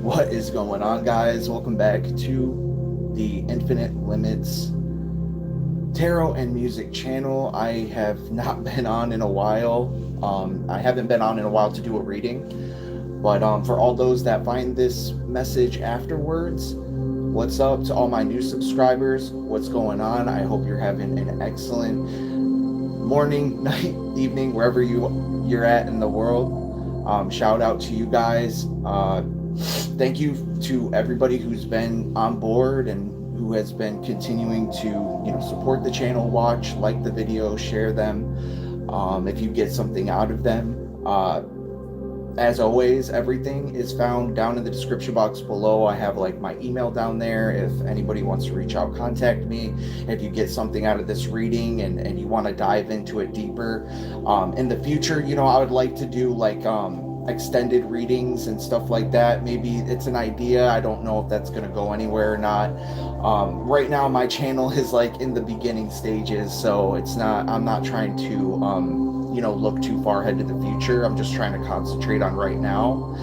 What is going on, guys? Welcome back to the Infinite Limits Tarot and Music channel. I have not been on in a while. I haven't been on in a while to do a reading, but for all those that find this message afterwards, what's up to all my new subscribers? What's going on? I hope you're having an excellent morning, night, evening, wherever you're at in the world. Shout out to you guys. Thank you to everybody who's been on board and who has been continuing to, support the channel, watch, like the video, share them. If you get something out of them, as always, everything is found down in the description box below. I have like my email down there. If anybody wants to reach out, contact me. If you get something out of this reading and you want to dive into it deeper, in the future, I would like to do like extended readings and stuff like that. Maybe it's an idea. I don't know if that's going to go anywhere or not. Right now my channel is like in the beginning stages, so I'm not trying to look too far ahead to the future. I'm just trying to concentrate on right now.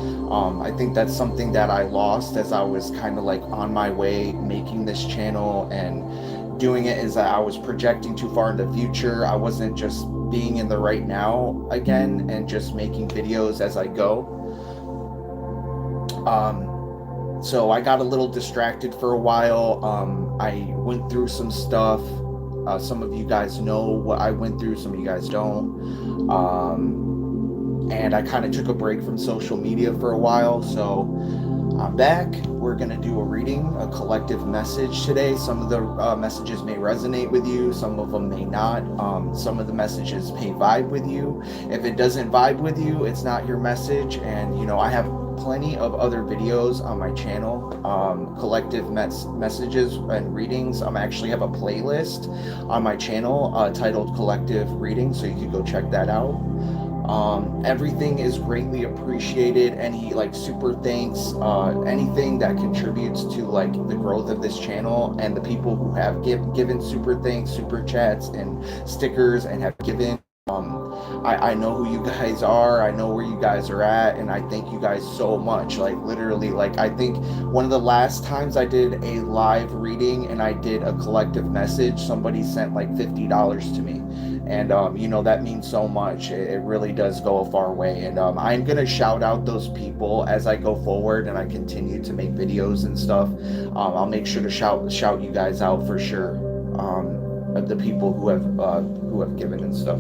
I think that's something that I lost as I was kind of like on my way making this channel and doing it, is that I was projecting too far in the future. I wasn't just being in the right now again and just making videos as I go. So I got a little distracted for a while. I went through some stuff. Some of you guys know what I went through, some of you guys don't. And I kind of took a break from social media for a while, so I'm back. We're going to do a reading, a collective message today. Some of the messages may resonate with you, some of them may not. Some of the messages may vibe with you. If it doesn't vibe with you, it's not your message. And I have plenty of other videos on my channel, collective messages and readings. I actually have a playlist on my channel titled Collective Reading, so you can go check that out. Everything is greatly appreciated. Any like super thanks, anything that contributes to like the growth of this channel, and the people who have given super thanks, super chats and stickers and have given, I know who you guys are. I know where you guys are at, and I thank you guys so much. Like literally, like I think one of the last times I did a live reading and I did a collective message, somebody sent like $50 to me, and that means so much. It really does go a far way, and I'm gonna shout out those people as I go forward and I continue to make videos and stuff. I'll make sure to shout you guys out for sure. Of the people who have given and stuff.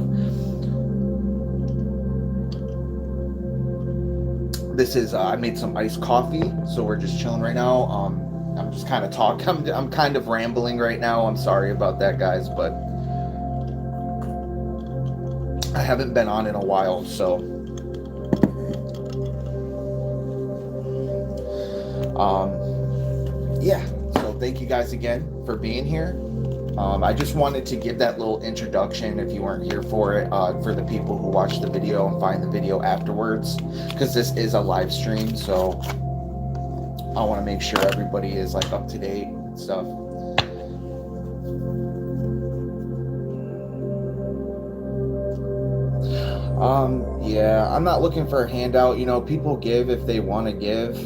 This is I made some iced coffee, so we're just chilling right now. I'm just kind of talking. I'm kind of rambling right now. I'm sorry about that, guys, but I haven't been on in a while, so yeah. So thank you guys again for being here. I just wanted to give that little introduction if you weren't here for it, for the people who watch the video and find the video afterwards, because this is a live stream, so I want to make sure everybody is like up to date and stuff. Yeah, I'm not looking for a handout. People give if they want to give.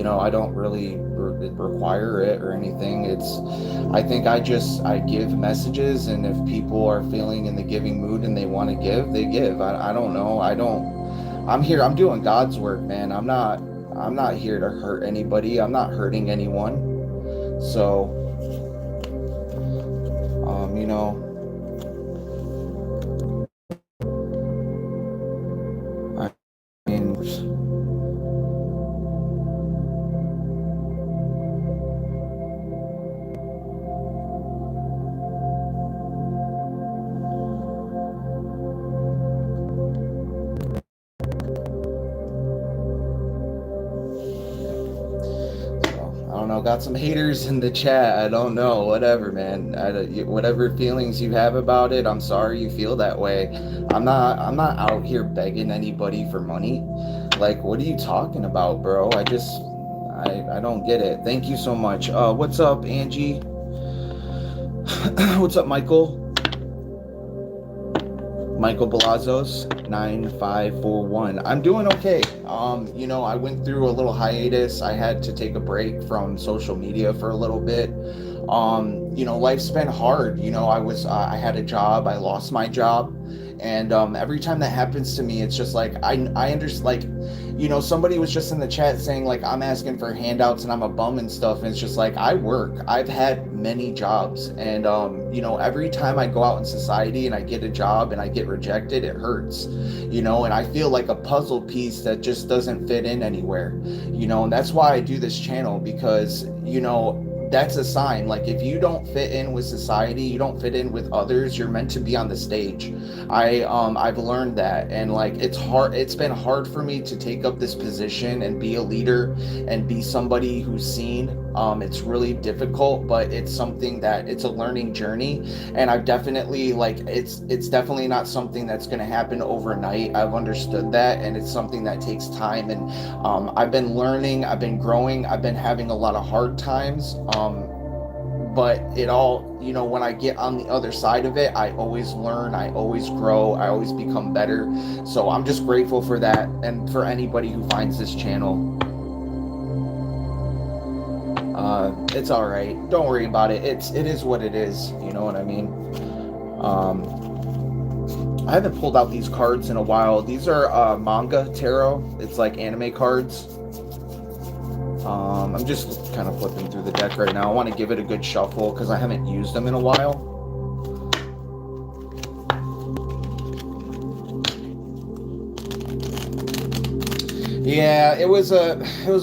I don't really require it or anything. I think I give messages, and if people are feeling in the giving mood and they want to give, they give. I don't know. I'm here. I'm doing God's work, man. I'm not here to hurt anybody. I'm not hurting anyone. So, got some haters in the chat. I don't know, whatever, man. Whatever feelings you have about it, I'm sorry you feel that way. I'm not out here begging anybody for money. Like, what are you talking about, bro? I don't get it. Thank you so much. What's up, Angie? What's up, Michael? Michael Balazos 9541. I'm doing okay. I went through a little hiatus. I had to take a break from social media for a little bit. Life's been hard. I had a job. I lost my job, and every time that happens to me, it's just like I understand. Like, somebody was just in the chat saying like I'm asking for handouts and I'm a bum and stuff, and it's just like I work. I've had many jobs, and every time I go out in society and I get a job and I get rejected, it hurts. And I feel like a puzzle piece that just doesn't fit in anywhere. And that's why I do this channel, because that's a sign. Like, if you don't fit in with society, you don't fit in with others, you're meant to be on the stage. I've learned that, and like it's been hard for me to take up this position and be a leader and be somebody who's seen. It's really difficult, but it's something that it's a learning journey, and I've definitely it's definitely not something that's going to happen overnight. I've understood that, and it's something that takes time, and I've been learning, I've been growing, I've been having a lot of hard times, but it all, when I get on the other side of it, I always learn, I always grow, I always become better. So I'm just grateful for that, and for anybody who finds this channel. It's all right. Don't worry about it. It is what it is. You know what I mean? I haven't pulled out these cards in a while. These are manga tarot. It's like anime cards. I'm just kind of flipping through the deck right now. I want to give it a good shuffle because I haven't used them in a while. Yeah, it was a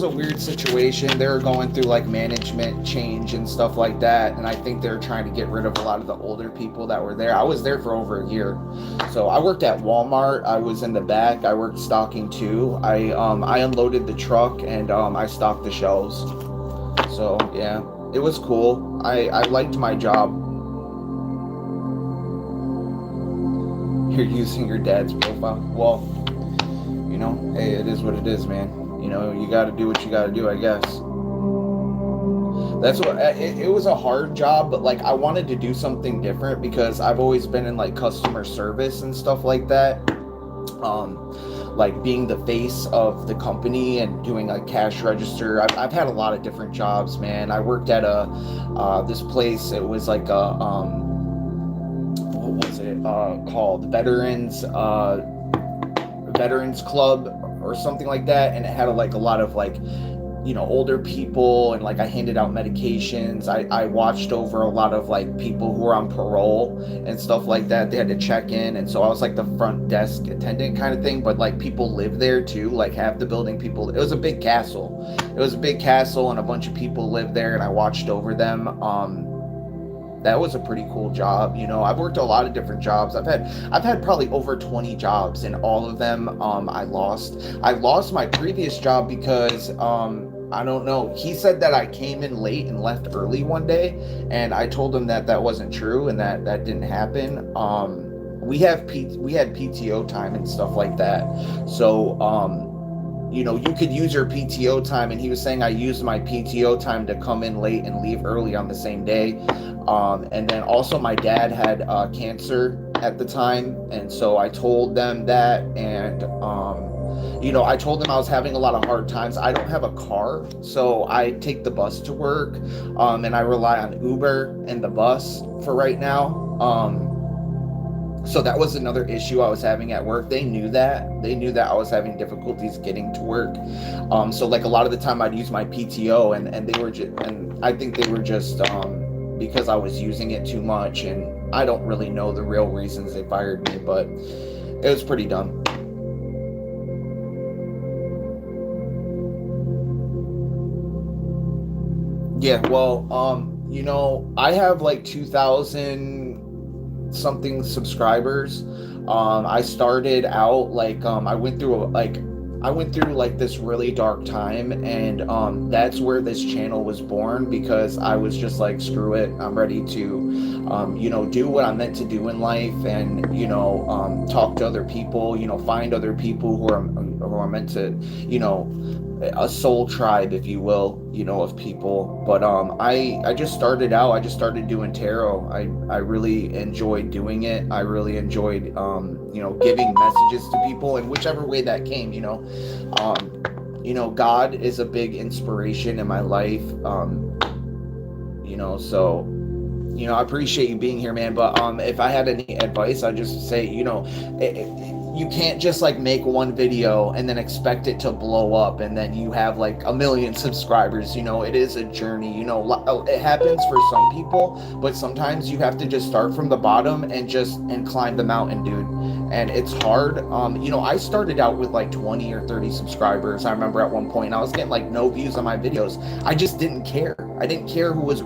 weird situation. They were going through like management change and stuff like that, and I think they were trying to get rid of a lot of the older people that were there. I was there for over a year. So I worked at Walmart. I was in the back. I worked stocking too. I unloaded the truck, and I stocked the shelves. So yeah, it was cool. I liked my job. You're using your dad's profile. Well, hey, it is what it is, man. You got to do what you got to do, I guess. That's what it was, a hard job, but like I wanted to do something different because I've always been in like customer service and stuff like that. Like being the face of the company and doing a cash register. I've had a lot of different jobs, man. I worked at this place. It was like a what was it called? Veterans Club or something like that, and it had a lot of older people, and like I handed out medications. I watched over a lot of like people who were on parole and stuff like that. They had to check in, and so I was like the front desk attendant kind of thing, but like people lived there too, like half the building people. It was a big castle. And a bunch of people lived there, and I watched over them. That was a pretty cool job. I've worked a lot of different jobs. I've had probably over 20 jobs, and all of them I lost my previous job because I don't know. He said that I came in late and left early one day, and I told him that wasn't true and that didn't happen. We had PTO time and stuff like that. So you could use your PTO time, and he was saying I used my PTO time to come in late and leave early on the same day. And then also my dad had cancer at the time, and so I told them that, and I told them I was having a lot of hard times. I don't have a car, so I take the bus to work, and I rely on Uber and the bus for right now. So that was another issue I was having at work. They knew that I was having difficulties getting to work. So like a lot of the time I'd use my PTO, and they were and I think they were just because I was using it too much, and I don't really know the real reasons they fired me, but it was pretty dumb. Yeah, well, I have like 2,000 something subscribers. I started out like I went through this really dark time, and that's where this channel was born, because I was just like, screw it, I'm ready to do what I'm meant to do in life, and talk to other people, find other people who are meant to a soul tribe, if you will, of people. But I just started out. I just started doing tarot. I really enjoyed doing it. I really enjoyed giving messages to people in whichever way that came. God is a big inspiration in my life. So I appreciate you being here, man. But if I had any advice, I'd just say, you can't just like make one video and then expect it to blow up and then you have like 1 million subscribers. It is a journey. It happens for some people, but sometimes you have to just start from the bottom and climb the mountain, dude. And it's hard. I started out with like 20 or 30 subscribers. I remember at one point I was getting like no views on my videos. I just didn't care. I didn't care who was.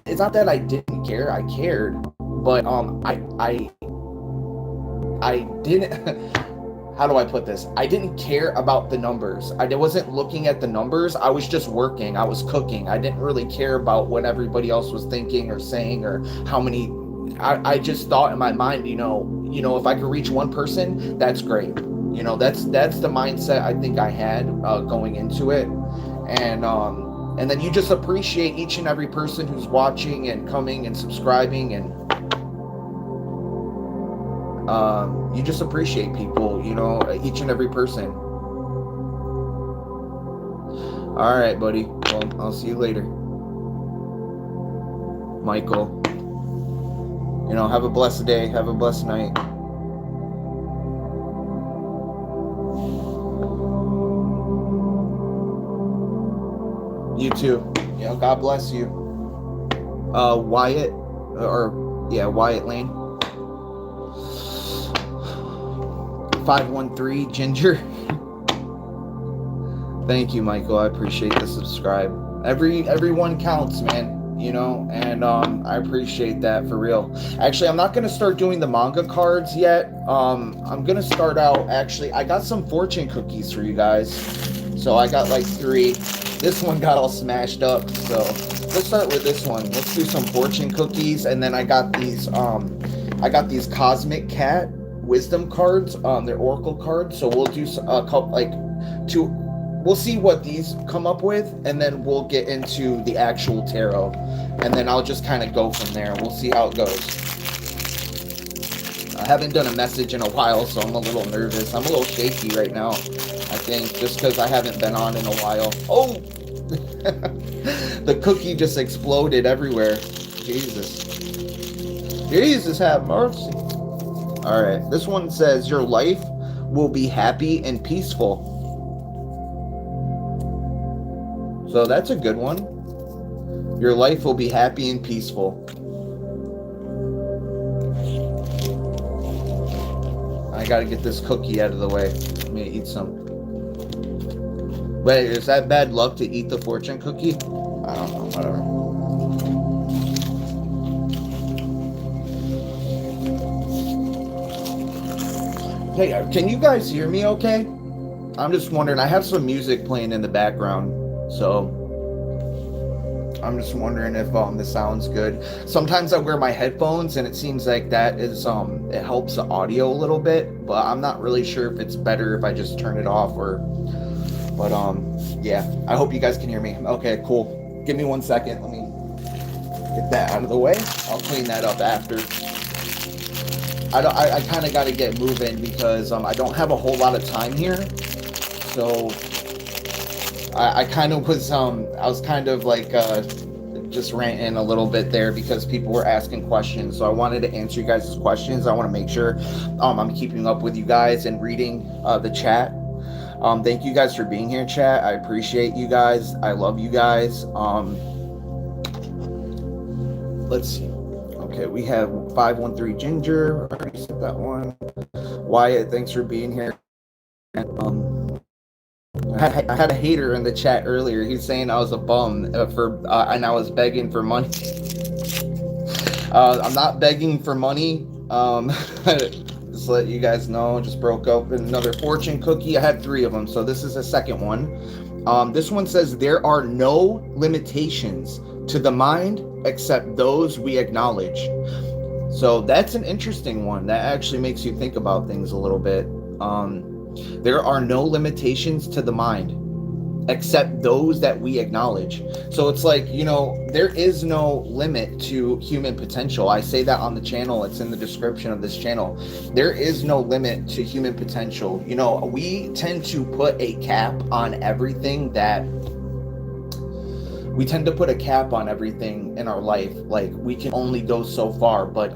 It's not that I didn't care. I cared, but I didn't. How do I put this? I didn't care about the numbers. I wasn't looking at the numbers. I was just working. I was cooking. I didn't really care about what everybody else was thinking or saying or how many. I just thought in my mind, if I could reach one person, that's great. That's the mindset I think I had going into it, and then you just appreciate each and every person who's watching and coming and subscribing, and you just appreciate people, each and every person. All right, buddy. Well, I'll see you later, Michael. Have a blessed day. Have a blessed night. You too. God bless you. Wyatt, Wyatt Lane. 513 Ginger. Thank you, Michael. I appreciate the subscribe. Everyone counts, man. And I appreciate that for real. Actually, I'm not going to start doing the manga cards yet. I'm going to start out, actually, I got some fortune cookies for you guys. So I got like 3. This one got all smashed up. So let's start with this one. Let's do some fortune cookies. And then I got these Cosmic Cat wisdom cards. They're oracle cards. So we'll do a couple, like 2. We'll see what these come up with, and then we'll get into the actual tarot, and then I'll just kind of go from there. We'll see how it goes. I haven't done a message in a while, so I'm a little nervous. I'm a little shaky right now, I think, just because I haven't been on in a while. Oh! The cookie just exploded everywhere. Jesus have mercy. All right, this one says, your life will be happy and peaceful. So that's a good one. Your life will be happy and peaceful. I gotta get this cookie out of the way. I'm gonna eat some. Wait, is that bad luck to eat the fortune cookie? I don't know, whatever. Hey, can you guys hear me okay? I'm just wondering. I have some music playing in the background. So I'm just wondering if the sound's good. Sometimes I wear my headphones and it seems like that is it helps the audio a little bit, but I'm not really sure if it's better if I just turn it off but yeah, I hope you guys can hear me. Okay, cool. Give me 1 second. Let me get that out of the way. I'll clean that up after. I kind of got to get moving because I don't have a whole lot of time here. So I kind of was I was kind of like just ranting a little bit there because people were asking questions, so I wanted to answer you guys' questions. I want to make sure I'm keeping up with you guys and reading the chat. Thank you guys for being here, chat. I appreciate you guys. I love you guys. Let's see. Okay, we have 513 Ginger. I already said that one. Wyatt, thanks for being here. I had a hater in the chat earlier. He's saying I was a bum and I was begging for money. I'm not begging for money. Just let you guys know. Just broke open another fortune cookie. I had 3 of them, so this is the second one. This one says there are no limitations to the mind except those we acknowledge. So that's an interesting one. That actually makes you think about things a little bit. There are no limitations to the mind. except those that we acknowledge. So it's like, there is no limit to human potential. I say that on the channel. It's in the description of this channel. There is no limit to human potential. We tend to put a cap on everything in our life. Like, we can only go so far, but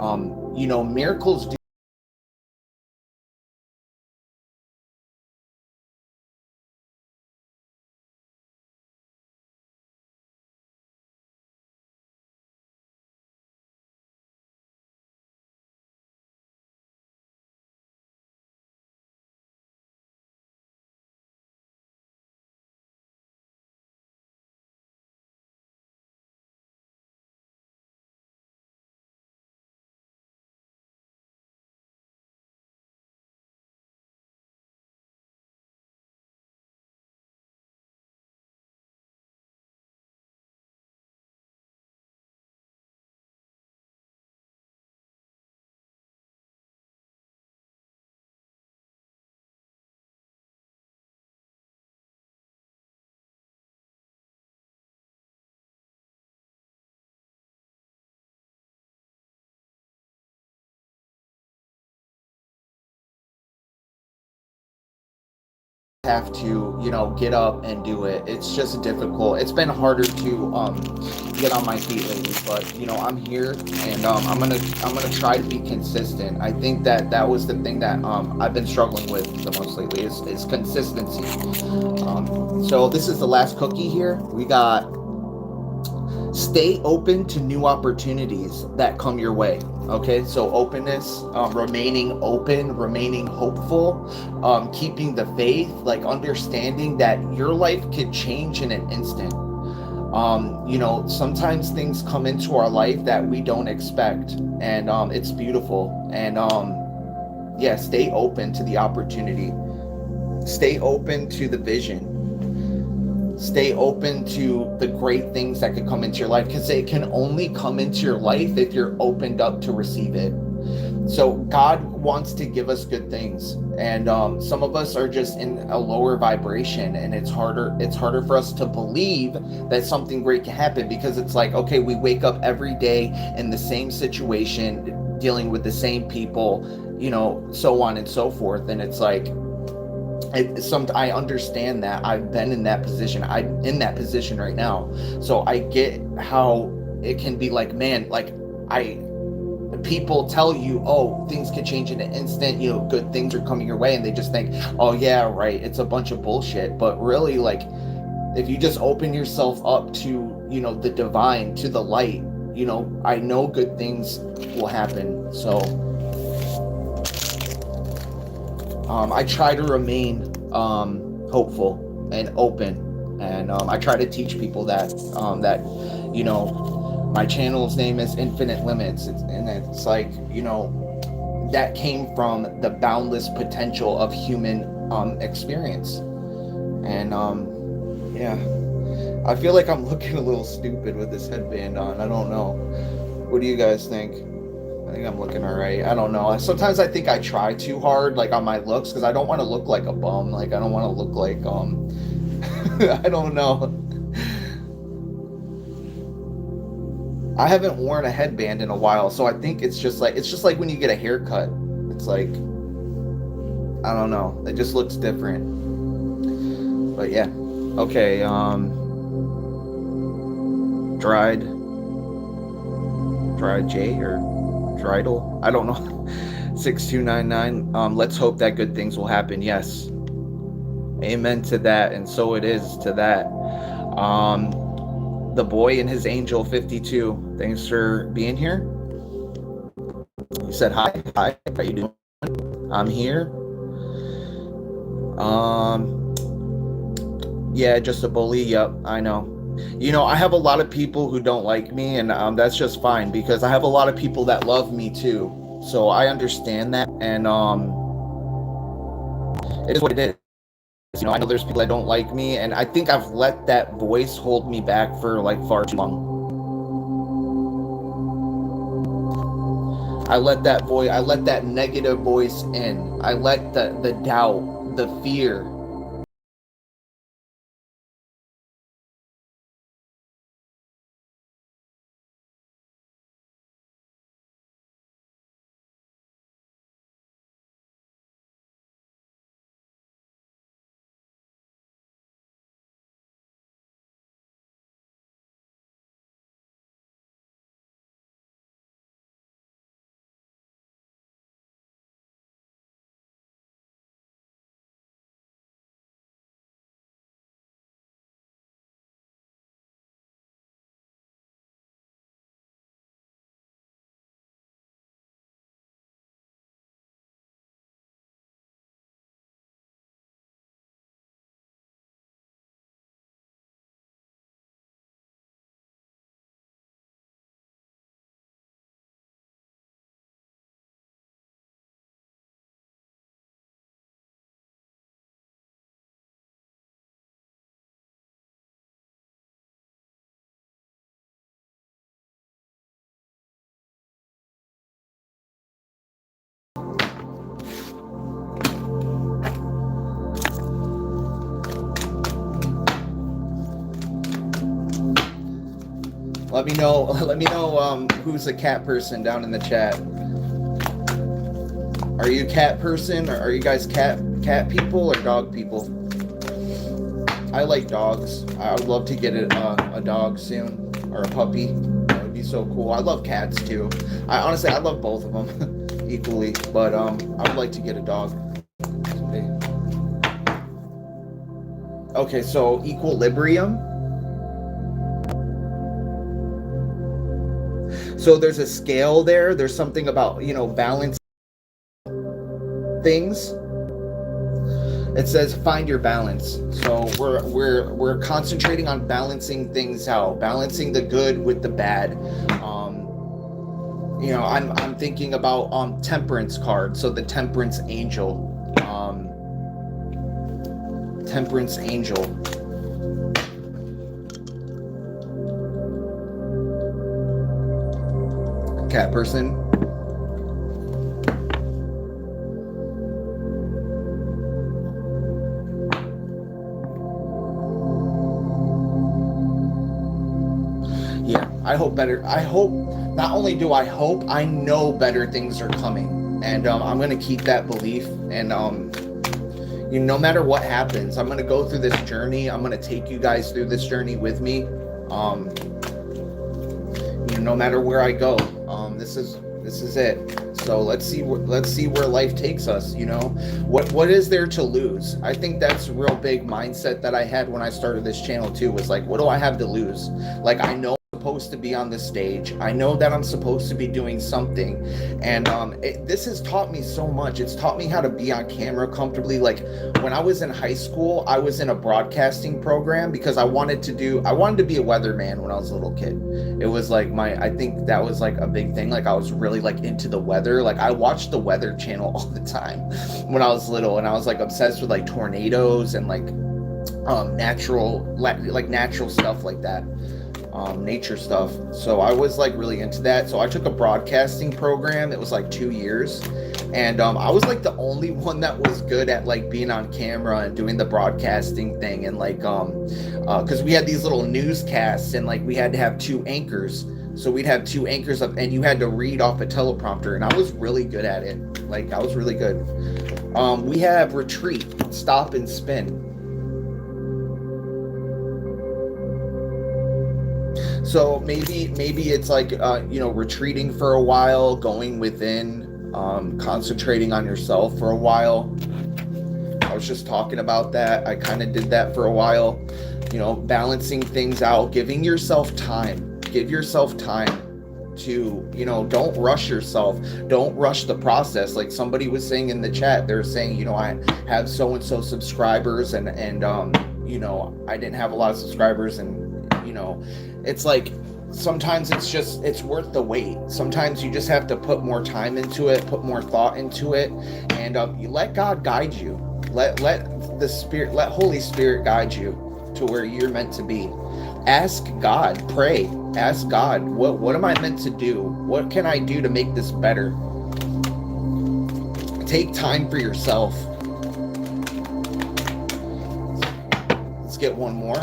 miracles do have to, get up and do it. It's just difficult. It's been harder to get on my feet lately, but I'm here, and I'm gonna try to be consistent. I think that was the thing that I've been struggling with the most lately is consistency. So this is the last cookie here. We got: stay open to new opportunities that come your way. Okay, so openness, remaining open, remaining hopeful, keeping the faith, like understanding that your life could change in an instant. Sometimes things come into our life that we don't expect, and it's beautiful. And yeah, stay open to the opportunity, stay open to the vision, stay open to the great things that could come into your life, because it can only come into your life if you're opened up to receive it. So God wants to give us good things, and some of us are just in a lower vibration, and it's harder for us to believe that something great can happen, because it's like, okay, we wake up every day in the same situation, dealing with the same people, so on and so forth. And it's like, I understand that. I've been in that position. I'm in that position right now. So I get how it can be like, man, like people tell you, oh, things could change in an instant, good things are coming your way, and they just think, oh yeah, right, it's a bunch of bullshit. But really, like, if you just open yourself up to, the divine, to the light, I know good things will happen. So I try to remain hopeful and open, and I try to teach people that my channel's name is Infinite Limits, and it's like, that came from the boundless potential of human experience. And yeah, I feel like I'm looking a little stupid with this headband on. I don't know. What do you guys think? I think I'm looking all right. I don't know. Sometimes I think I try too hard, like, on my looks, because I don't want to look like a bum. Like, I don't want to look like I don't know. I haven't worn a headband in a while, so I think it's just like when you get a haircut. It's like, I don't know. It just looks different. But yeah. Okay, dried J or Dridle, I don't know. 6299. Let's hope that good things will happen. Yes, amen to that, and so it is to that. The boy and his angel 52, thanks for being here. He said hi. How you doing? I'm here. Yeah, just a bully. Yep, I know. I have a lot of people who don't like me, and that's just fine, because I have a lot of people that love me too. So I understand that, and it is what it is. I know there's people that don't like me, and I think I've let that voice hold me back for like far too long. I let that negative voice in. I let the doubt, the fear, Let me know. Let me know who's a cat person down in the chat. Are you a cat person, or are you guys cat people or dog people? I like dogs. I would love to get a dog soon, or a puppy. That would be so cool. I love cats too. I love both of them equally, but I would like to get a dog. Okay, so equilibrium. So there's a scale there. There's something about, balance things. It says find your balance. So we're concentrating on balancing things out, balancing the good with the bad. I'm thinking about temperance card. So the temperance angel. Temperance angel. Cat person. Yeah, I hope better. I hope, not only do I hope, I know better things are coming. And I'm going to keep that belief. And, no matter what happens, I'm going to go through this journey. I'm going to take you guys through this journey with me. No matter where I go, this is it. So let's see where life takes us. What is there to lose? I think that's a real big mindset that I had when I started this channel too, was like, what do I have to lose? Like, I know I'm supposed to be on the stage. I know that I'm supposed to be doing something. And this has taught me so much. It's taught me how to be on camera comfortably. Like, when I was in high school, I was in a broadcasting program because I wanted to be a weatherman when I was a little kid. It was like I think that was like a big thing. Like, I was really like into the weather. Like, I watched the Weather Channel all the time when I was little, and I was like obsessed with like tornadoes and like natural stuff like that. Nature stuff. So I was like really into that. So I took a broadcasting program. It was like 2 years. And I was like the only one that was good at like being on camera and doing the broadcasting thing. And like, because we had these little newscasts, and like we had to have 2 anchors. So we'd have 2 anchors up, and you had to read off a teleprompter. And I was really good at it. Like, I was really good. We have retreat, stop and spin. So maybe it's like, retreating for a while, going within, concentrating on yourself for a while. I was just talking about that. I kind of did that for a while, balancing things out, giving yourself time. Give yourself time to, don't rush yourself. Don't rush the process. Like somebody was saying in the chat, they're saying, I have so-and-so subscribers and I didn't have a lot of subscribers, and, it's like, sometimes it's worth the wait. Sometimes you just have to put more time into it, put more thought into it, and you let God guide you. Let Holy Spirit guide you to where you're meant to be. Ask God, pray, ask God, what am I meant to do? What can I do to make this better? Take time for yourself. Let's get one more.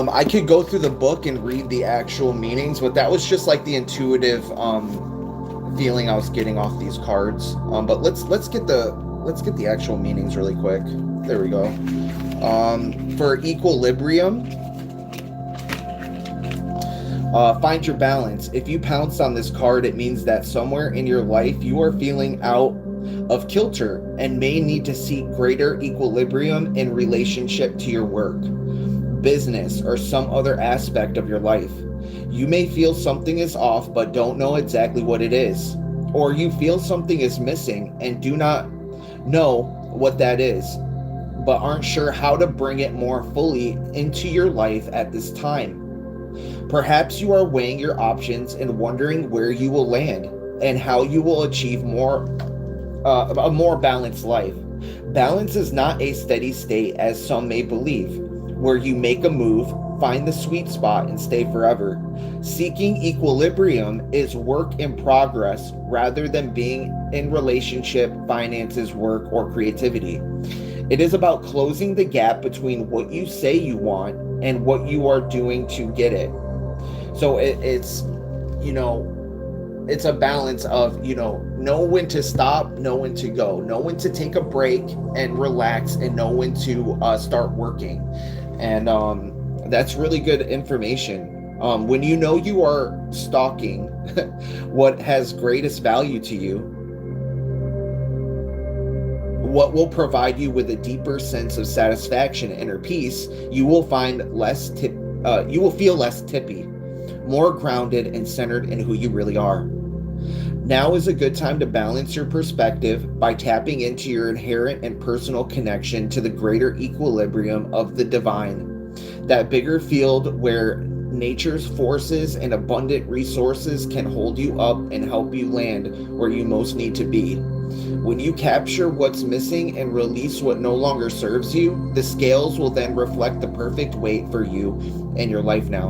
I could go through the book and read the actual meanings, but that was just like the intuitive feeling I was getting off these cards. But let's let's get the actual meanings really quick. There we go. For equilibrium, find your balance. If you pounce on this card, it means that somewhere in your life you are feeling out of kilter and may need to seek greater equilibrium in relationship to your work, business, or some other aspect of your life. You may feel something is off but don't know exactly what it is, or you feel something is missing and do not know what that is, but aren't sure how to bring it more fully into your life at this time. Perhaps you are weighing your options and wondering where you will land and how you will achieve a more balanced life. Balance is not a steady state as some may believe, where you make a move, find the sweet spot, and stay forever. Seeking equilibrium is work in progress rather than being in relationship, finances, work, or creativity. It is about closing the gap between what you say you want and what you are doing to get it. So it's, it's a balance of, know when to stop, know when to go, know when to take a break and relax, and know when to start working. And that's really good information. When you know you are stalking what has greatest value to you, what will provide you with a deeper sense of satisfaction and inner peace, you will feel less tippy, more grounded and centered in who you really are. Now is a good time to balance your perspective by tapping into your inherent and personal connection to the greater equilibrium of the divine, that bigger field where nature's forces and abundant resources can hold you up and help you land where you most need to be. When you capture what's missing and release what no longer serves you, the scales will then reflect the perfect weight for you and your life now.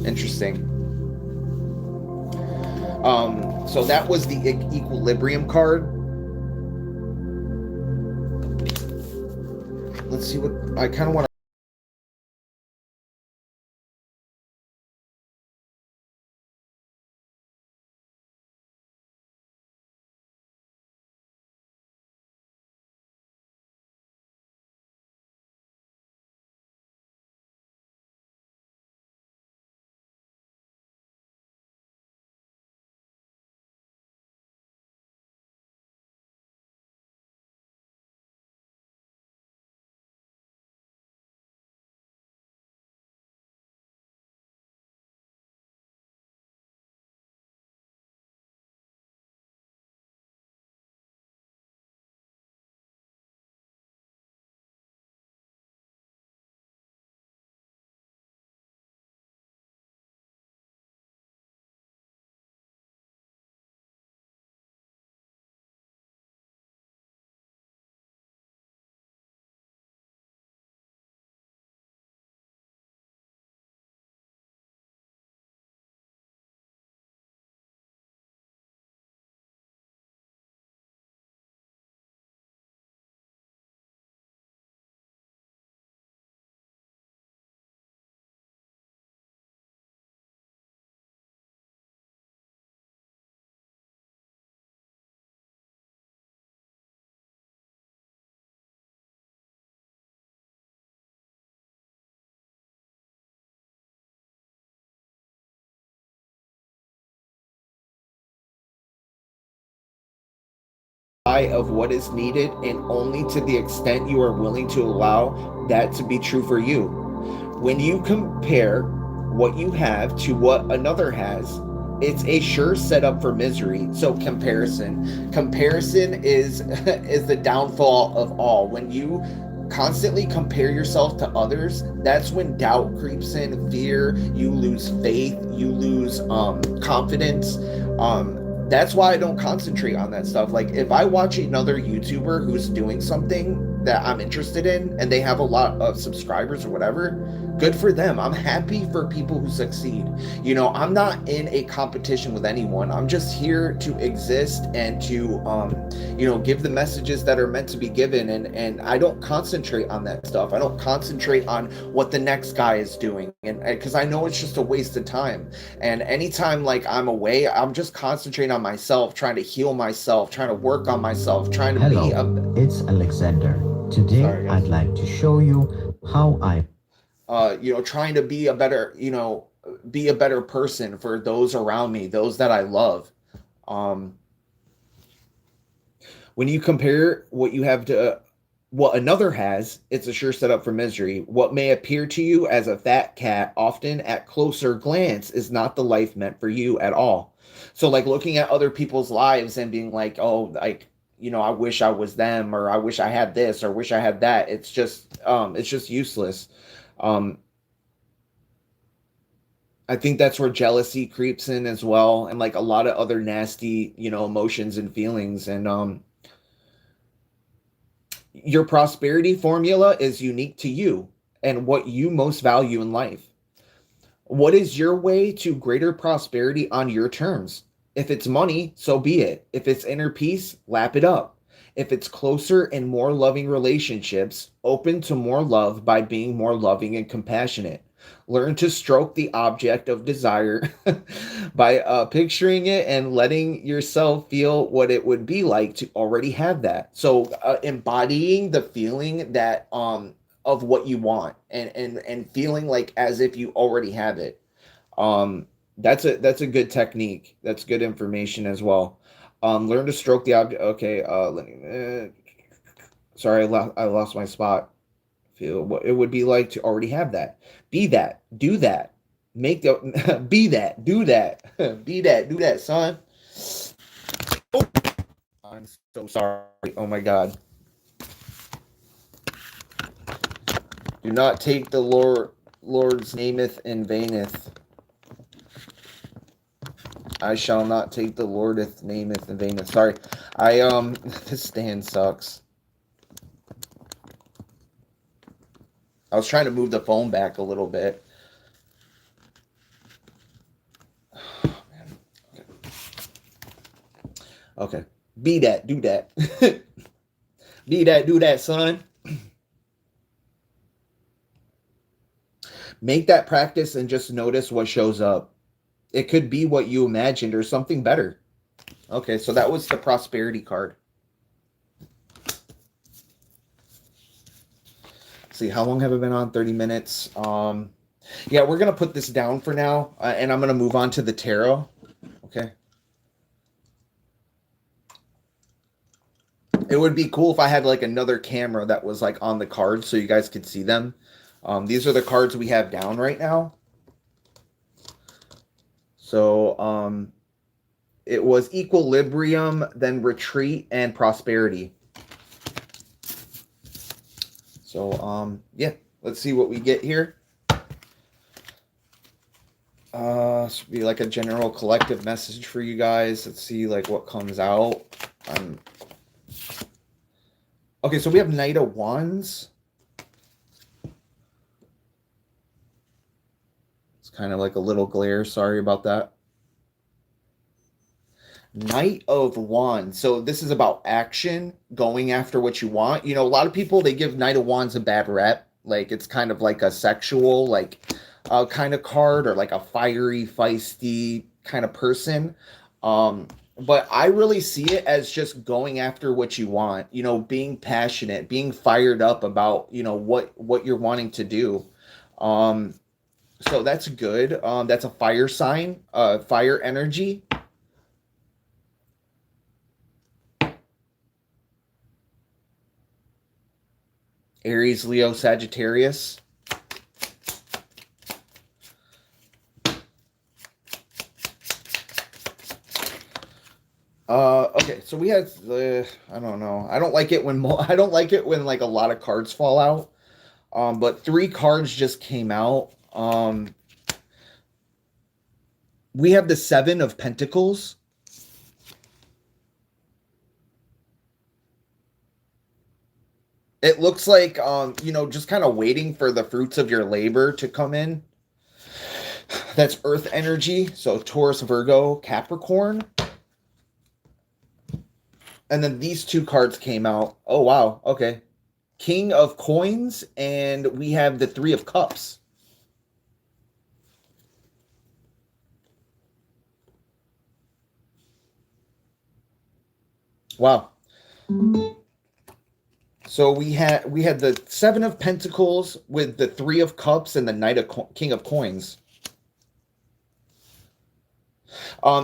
Interesting. So that was the equilibrium card. Let's see what I kind of want to. Of what is needed, and only to the extent you are willing to allow that to be true for you. When you compare what you have to what another has, it's a sure setup for misery. So comparison is is the downfall of all. When you constantly compare yourself to others, that's when doubt creeps in, fear, you lose faith, you lose confidence. That's why I don't concentrate on that stuff. Like, if I watch another YouTuber who's doing something that I'm interested in, and they have a lot of subscribers or whatever, good for them. I'm happy for people who succeed. I'm not in a competition with anyone. I'm just here to exist and to give the messages that are meant to be given, and I don't concentrate on that stuff. I don't concentrate on what the next guy is doing, and because I know it's just a waste of time. And anytime like I'm away, I'm just concentrating on myself, trying to heal myself, trying to work on myself, trying to be a Hello, it's Alexander. Today sorry I'd guys. like to show you how I Trying to be a better, be a better person for those around me, those that I love. Um, when you compare what you have to what another has, it's a sure setup for misery. What may appear to you as a fat cat, often at closer glance, is not the life meant for you at all. So, like looking at other people's lives and being like, oh, like, I wish I was them, or I wish I had this, or wish I had that. It's just useless. Um, I think that's where jealousy creeps in as well, and like a lot of other nasty, emotions and feelings. And your prosperity formula is unique to you and what you most value in life. What is your way to greater prosperity on your terms? If it's money, so be it. If it's inner peace, lap it up. If it's closer and more loving relationships, open to more love by being more loving and compassionate. Learn to stroke the object of desire by picturing it and letting yourself feel what it would be like to already have that. So embodying the feeling that of what you want, and feeling like as if you already have it. That's a good technique. That's good information as well. Learn to stroke the object. Okay, let me sorry, I lost my spot. Feel what it would be like to already have that. Be that, do that. Make the be that, do that. Be that, do that, son. Oh, I'm so sorry. Oh my god. Do not take the Lord's nameth in vaineth. I shall not take the Lordeth nameth in vaineth. Sorry. I this stand sucks. I was trying to move the phone back a little bit. Oh, man. Okay. Be that, do that. Be that, do that, son. Make that practice and just notice what shows up. It could be what you imagined or something better. Okay, so that was the prosperity card. Let's see, how long have I been on? 30 minutes. Yeah, we're gonna put this down for now, and I'm gonna move on to the tarot. Okay. It would be cool if I had like another camera that was like on the cards so you guys could see them. These are the cards we have down right now. So it was equilibrium, then retreat, and prosperity. So yeah, let's see what we get here. This would be like a general collective message for you guys. Let's see like what comes out. Okay, so we have Knight of Wands. It's kind of like a little glare. Sorry about that. Knight of Wands. So this is about action, going after what you want. A lot of people, they give Knight of Wands a bad rep. Like it's kind of like a sexual, like kind of card, or like a fiery, feisty kind of person. But I really see it as just going after what you want. Being passionate, being fired up about what you're wanting to do. Um, so that's good. That's a fire sign, fire energy. Aries, Leo, Sagittarius. Okay, so we had the I don't know. I don't like it when I don't like it when like a lot of cards fall out. But three cards just came out. We have the Seven of Pentacles. It looks like, just kind of waiting for the fruits of your labor to come in. That's earth energy. So Taurus, Virgo, Capricorn. And then these two cards came out. Oh, wow. Okay. King of Coins, and we have the Three of Cups. Wow. So we had the Seven of Pentacles with the Three of Cups and the Knight of King of Coins.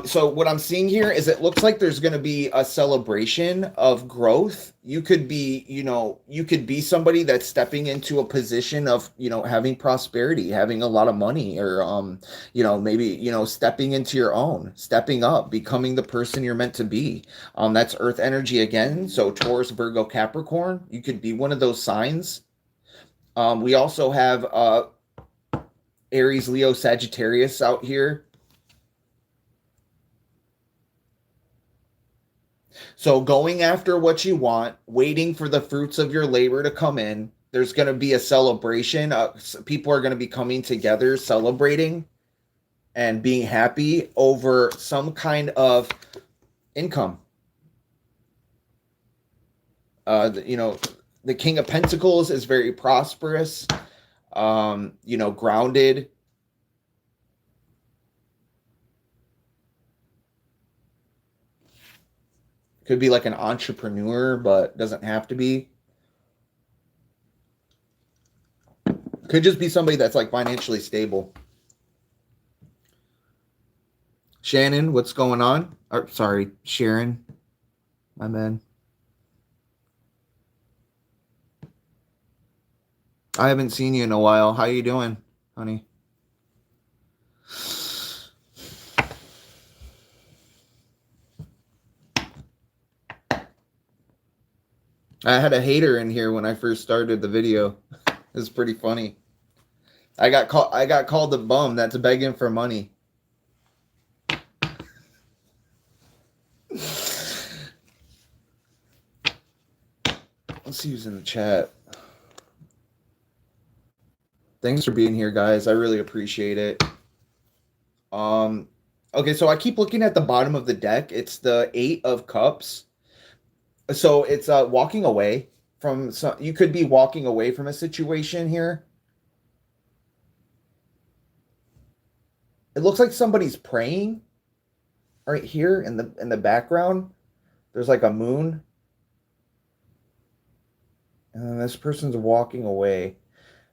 So what I'm seeing here is it looks like there's going to be a celebration of growth. You could be, you could be somebody that's stepping into a position of, having prosperity, having a lot of money, or, maybe, stepping into your own, stepping up, becoming the person you're meant to be. That's earth energy again. So Taurus, Virgo, Capricorn, you could be one of those signs. We also have Aries, Leo, Sagittarius out here. So going after what you want, waiting for the fruits of your labor to come in. There's going to be a celebration. People are going to be coming together, celebrating and being happy over some kind of income. The King of Pentacles is very prosperous, grounded. Could be like an entrepreneur, but doesn't have to be. Could just be somebody that's like financially stable. Shannon, what's going on? Or sorry, Sharon. My man. I haven't seen you in a while. How you doing, honey? I had a hater in here when I first started the video. It was pretty funny. I got called a bum that's begging for money. Let's see who's in the chat. Thanks for being here, guys. I really appreciate it. Okay, so I keep looking at the bottom of the deck. It's the Eight of Cups. So it's walking away from some. You could be walking away from a situation here. It looks like somebody's praying right here in the background. There's like a moon, and then this person's walking away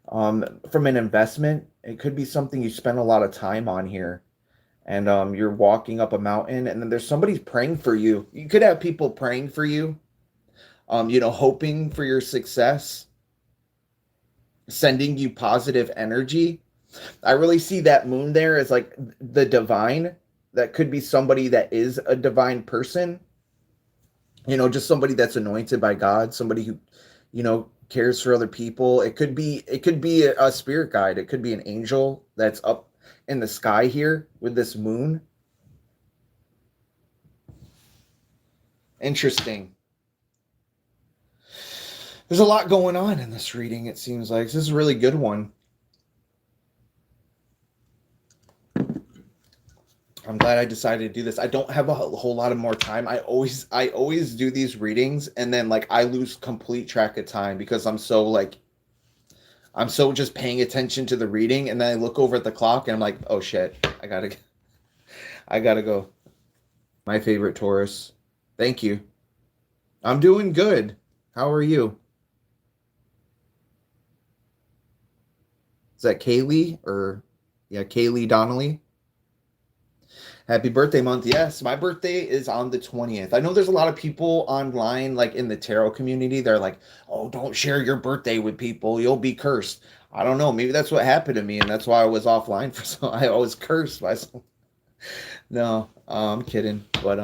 from an investment. It could be something you spend a lot of time on here, and you're walking up a mountain, and then there's somebody praying for you. You could have people praying for you, hoping for your success, sending you positive energy. I really see that moon there as like the divine. That could be somebody that is a divine person, just somebody that's anointed by God, somebody who, cares for other people. It could be a spirit guide. It could be an angel that's up in the sky here with this moon. Interesting. There's a lot going on in this reading, it seems like. This is a really good one. I'm glad I decided to do this. I don't have a whole lot of more time. I always do these readings, and then like I lose complete track of time because I'm so just paying attention to the reading, and then I look over at the clock and I'm like, oh shit, I gotta go. My favorite Taurus. Thank you. I'm doing good. How are you? Is that Kaylee or Kaylee Donnelly? Happy birthday month. Yes, my birthday is on the 20th. I know there's a lot of people online, like in the tarot community. They're like, oh, don't share your birthday with people. You'll be cursed. I don't know. Maybe that's what happened to me, and that's why I was offline for so I was cursed by some. No, I'm kidding. But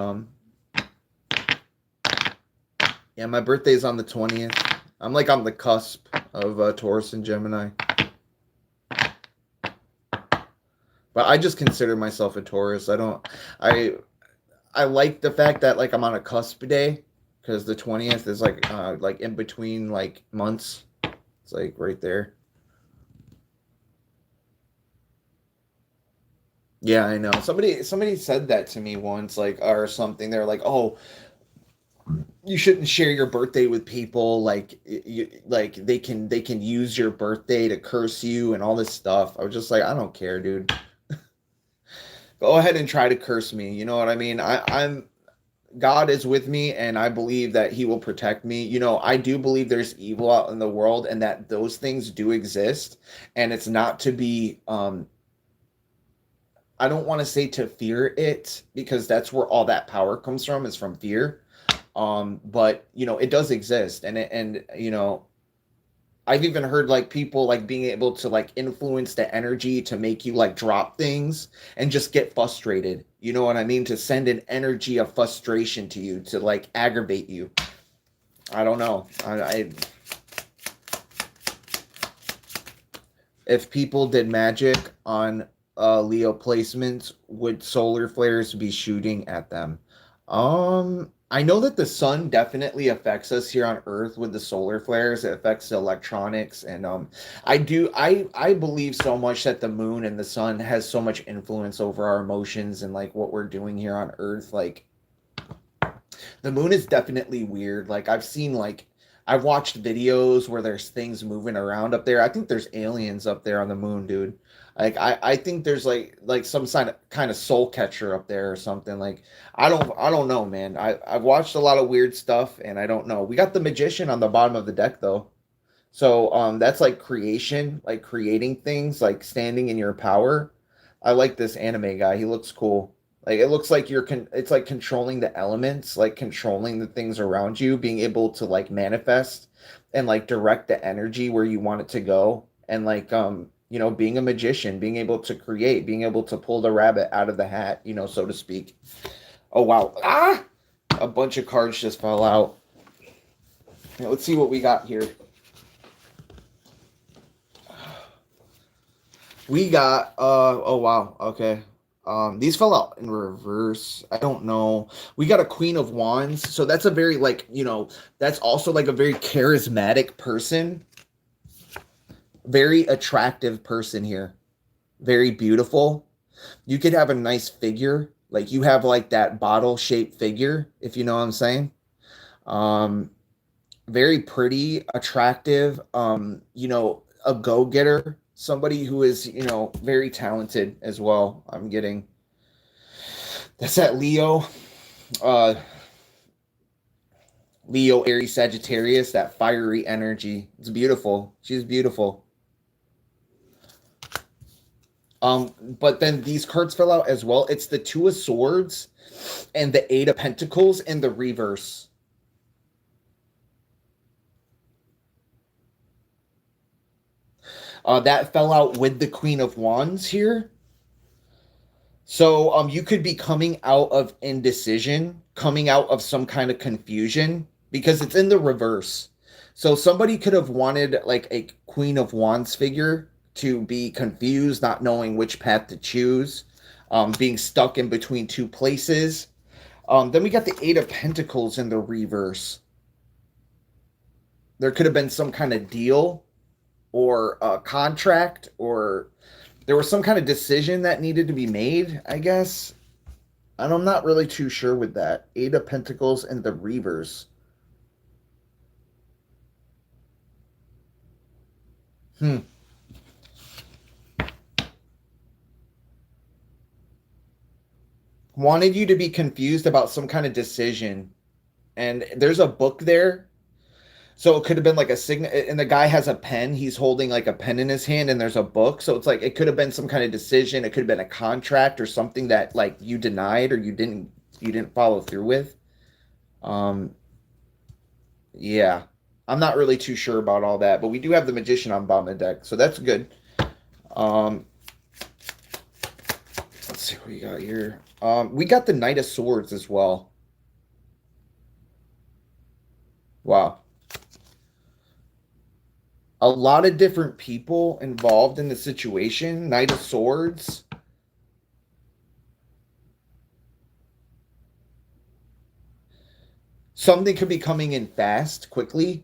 yeah, my birthday's on the 20th. I'm like on the cusp of Taurus and Gemini. But I just consider myself a Taurus. I like the fact that like I'm on a cusp day because the 20th is like in between like months. It's like right there. Yeah, I know. Somebody said that to me once, like or something. They're like, "Oh, you shouldn't share your birthday with people. Like, like they can use your birthday to curse you and all this stuff." I was just like, I don't care, dude. Go ahead and try to curse me. You know what I mean? I'm God is with me, and I believe that He will protect me. You know, I do believe there's evil out in the world, and that those things do exist, and it's not to be. I don't want to say to fear it because that's where all that power comes from is from fear. But you know, it does exist, and you know, I've even heard like people like being able to like influence the energy to make you like drop things and just get frustrated. You know what I mean? To send an energy of frustration to you to like aggravate you. I don't know. I if people did magic on Leo placements, would solar flares be shooting at them? I know that the sun definitely affects us here on Earth with the solar flares. It affects the electronics, and I believe so much that the moon and the sun has so much influence over our emotions and like what we're doing here on Earth. Like the moon is definitely weird. Like I've watched videos where there's things moving around up there. I think there's aliens up there on the moon, dude. Like I think there's like some kind of soul catcher up there or something. Like I don't know, man. I've watched a lot of weird stuff and I don't know. We got the magician on the bottom of the deck though. So that's like creation, like creating things, like standing in your power. I like this anime guy. He looks cool. Like it looks like it's like controlling the elements, like controlling the things around you, being able to like manifest and like direct the energy where you want it to go. And like you know, being a magician, being able to create, being able to pull the rabbit out of the hat, you know, so to speak. Oh wow. Ah! A bunch of cards just fell out. Now, let's see what we got here. We got oh wow, okay. These fell out in reverse. I don't know. We got a Queen of Wands. So that's a very like, you know, that's also like a very charismatic person. Very attractive person here. Very beautiful. You could have a nice figure. Like you have like that bottle-shaped figure, if you know what I'm saying. Um very pretty, attractive, you know, a go-getter, somebody who is, you know, very talented as well. I'm getting that's that uh Leo, Aries, Sagittarius, that fiery energy. It's beautiful. She's beautiful. But then these cards fell out as well. It's the Two of Swords and the Eight of Pentacles in the reverse. That fell out with the Queen of Wands here. So you could be coming out of indecision, coming out of some kind of confusion because it's in the reverse. So somebody could have wanted like a Queen of Wands figure to be confused, not knowing which path to choose, being stuck in between two places. Then we got the Eight of Pentacles in the reverse. There could have been some kind of deal or a contract or there was some kind of decision that needed to be made, I guess. And I'm not really too sure with that. Eight of Pentacles and the reverse. Hmm. Wanted you to be confused about some kind of decision. And there's a book there. So it could have been like a sign, and the guy has a pen. He's holding like a pen in his hand, and there's a book. So it's like it could have been some kind of decision. It could have been a contract or something that like you denied or you didn't follow through with. Um, yeah, I'm not really too sure about all that, but we do have the Magician on bottom of the deck, so that's good. Um, let's see what we got here. We got the Knight of Swords as well. Wow. A lot of different people involved in the situation. Knight of Swords. Something could be coming in fast, quickly,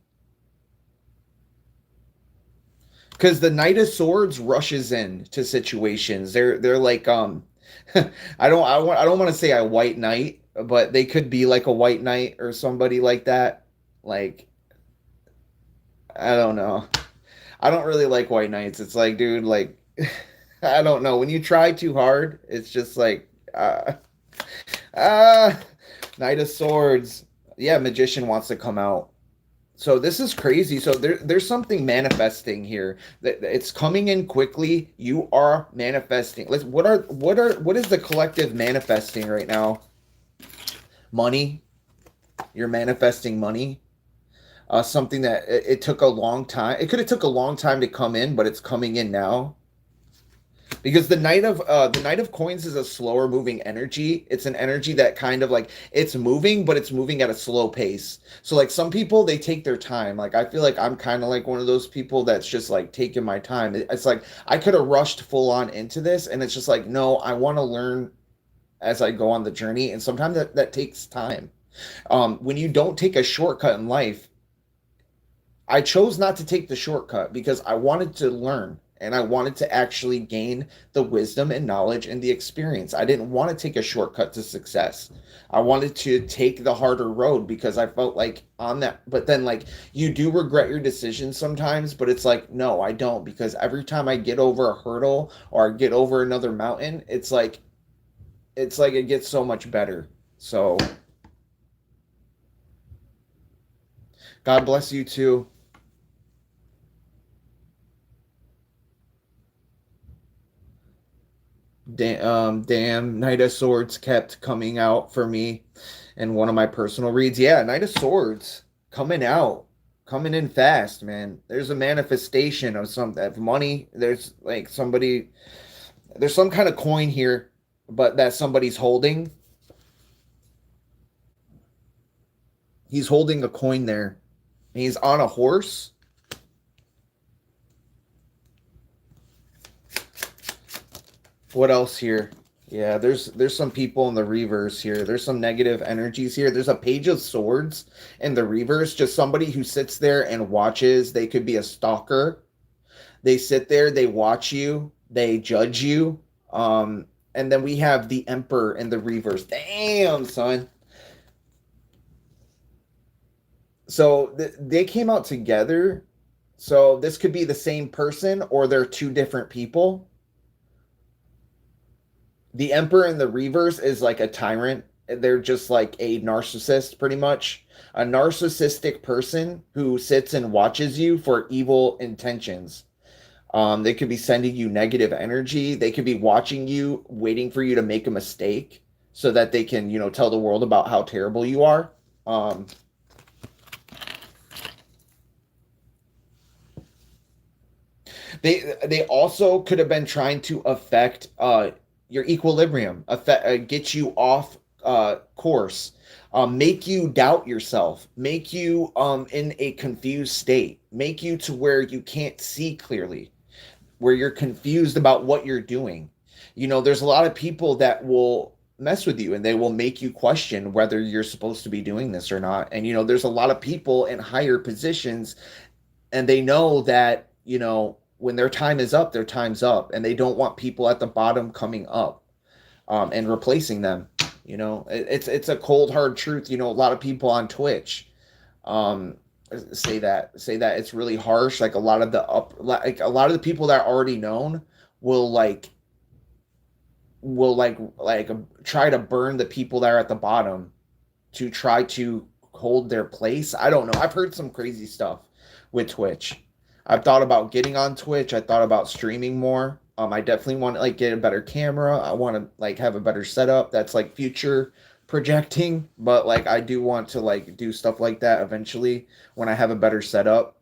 because the Knight of Swords rushes in to situations. They're like I don't want to say a white knight, but they could be like a white knight or somebody like that. Like, I don't know. I don't really like white knights. It's like, dude, like I don't know. When you try too hard, it's just like uh Knight of Swords. Yeah, magician wants to come out. So this is crazy. So there's something manifesting here. That it's coming in quickly. You are manifesting. Let's what is the collective manifesting right now? Money. You're manifesting money. Something that it took a long time. It could have took a long time to come in, but it's coming in now. Because the Knight of Coins is a slower moving energy. It's an energy that kind of like it's moving, but it's moving at a slow pace. So like some people they take their time. Like I feel like I'm kind of like one of those people that's just like taking my time. It's like I could have rushed full on into this, and it's just like no, I want to learn as I go on the journey, and sometimes that takes time. When you don't take a shortcut in life, I chose not to take the shortcut because I wanted to learn and I wanted to actually gain the wisdom and knowledge and the experience. I didn't want to take a shortcut to success. I wanted to take the harder road because I felt like on that, but then like you do regret your decisions sometimes, but it's like, no, I don't, because every time I get over a hurdle or I get over another mountain, it's like it gets so much better. So God bless you too. Damn, Knight of Swords kept coming out for me in one of my personal reads. Yeah, Knight of Swords coming out, coming in fast, man. There's a manifestation of some of money. There's like somebody, there's some kind of coin here, but that somebody's holding. He's holding a coin there. He's on a horse. What else here? Yeah, there's some people in the reverse here. There's some negative energies here. There's a page of swords in the reverse. Just somebody who sits there and watches. They could be a stalker. They sit there, they watch you, they judge you. And then we have the emperor in the reverse. Damn, son. So they came out together. So this could be the same person or they're two different people. The emperor in the reverse is like a tyrant. They're just like a narcissist, pretty much. A narcissistic person who sits and watches you for evil intentions. They could be sending you negative energy. They could be watching you, waiting for you to make a mistake so that they can, tell the world about how terrible you are. Um, they also could have been trying to affect your equilibrium, get you off course, make you doubt yourself, make you in a confused state, make you to where you can't see clearly, where you're confused about what you're doing. There's a lot of people that will mess with you and they will make you question whether you're supposed to be doing this or not. And there's a lot of people in higher positions and they know that, when their time is up, their time's up, and they don't want people at the bottom coming up and replacing them. It's a cold hard truth. A lot of people on Twitch um, say that it's really harsh. Like a lot of the people that are already known will like try to burn the people that are at the bottom to try to hold their place. I don't know. I've heard some crazy stuff with Twitch. I've thought about getting on Twitch. I thought about streaming more. I definitely want to like get a better camera. I want to like have a better setup that's like future projecting, but like I do want to like do stuff like that eventually when I have a better setup.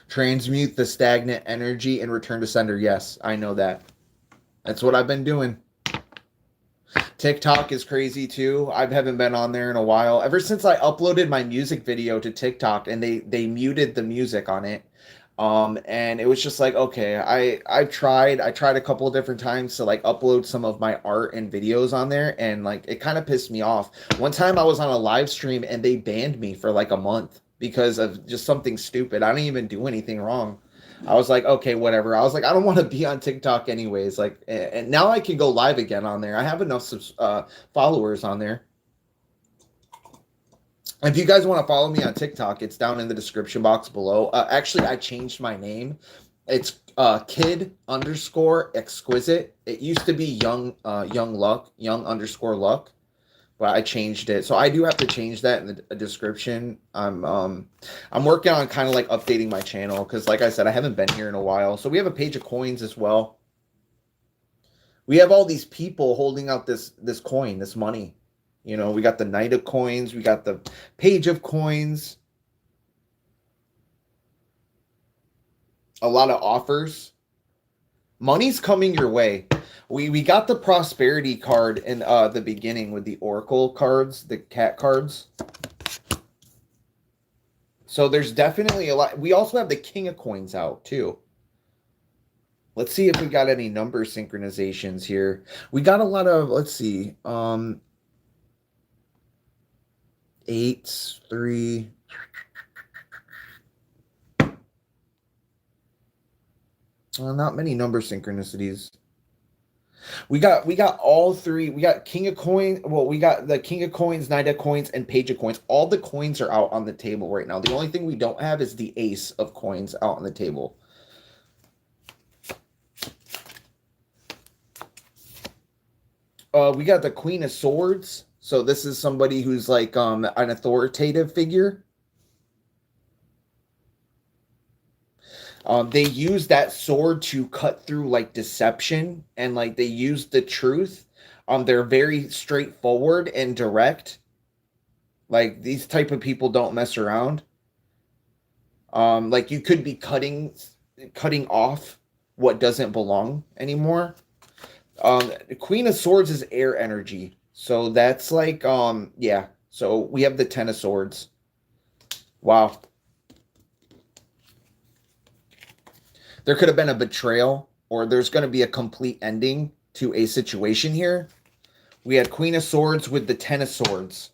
Transmute the stagnant energy and return to sender. Yes, I know that. That's what I've been doing. TikTok is crazy too. I haven't been on there in a while. Ever since I uploaded my music video to TikTok and they muted the music on it. And it was just like, okay, I tried a couple of different times to like upload some of my art and videos on there, and like it kind of pissed me off. One time I was on a live stream and they banned me for like a month because of just something stupid. I didn't even do anything wrong. I was like, okay, whatever. I was like, I don't want to be on TikTok anyways. Like, and now I can go live again on there. I have enough followers on there. If you guys want to follow me on TikTok, it's down in the description box below. Actually, I changed my name. It's kid underscore exquisite. It used to be young underscore luck, but I changed it. So I do have to change that in the description. I'm working on kind of like updating my channel because, like I said, I haven't been here in a while. So we have a page of coins as well. We have all these people holding out this coin, this money. You know, we got the Knight of Coins, we got the Page of Coins, a lot of offers. Money's coming your way. We got the Prosperity card in the beginning with the Oracle cards, the cat cards. So there's definitely a lot. We also have the King of Coins out too. Let's see if we got any number synchronizations here. We got a lot of, let's see, 8, 3. Not many number synchronicities. We got all three. We got King of Coins. Well, we got the King of Coins, Knight of Coins, and Page of Coins. All the coins are out on the table right now. The only thing we don't have is the Ace of Coins out on the table. We got the Queen of Swords. So this is somebody who's like an authoritative figure. They use that sword to cut through like deception, and like they use the truth. They're very straightforward and direct. Like these type of people don't mess around. Like you could be cutting off what doesn't belong anymore. Queen of Swords is air energy. So that's like, yeah. So we have the Ten of Swords. Wow. There could have been a betrayal, or there's going to be a complete ending to a situation here. We had Queen of Swords with the Ten of Swords.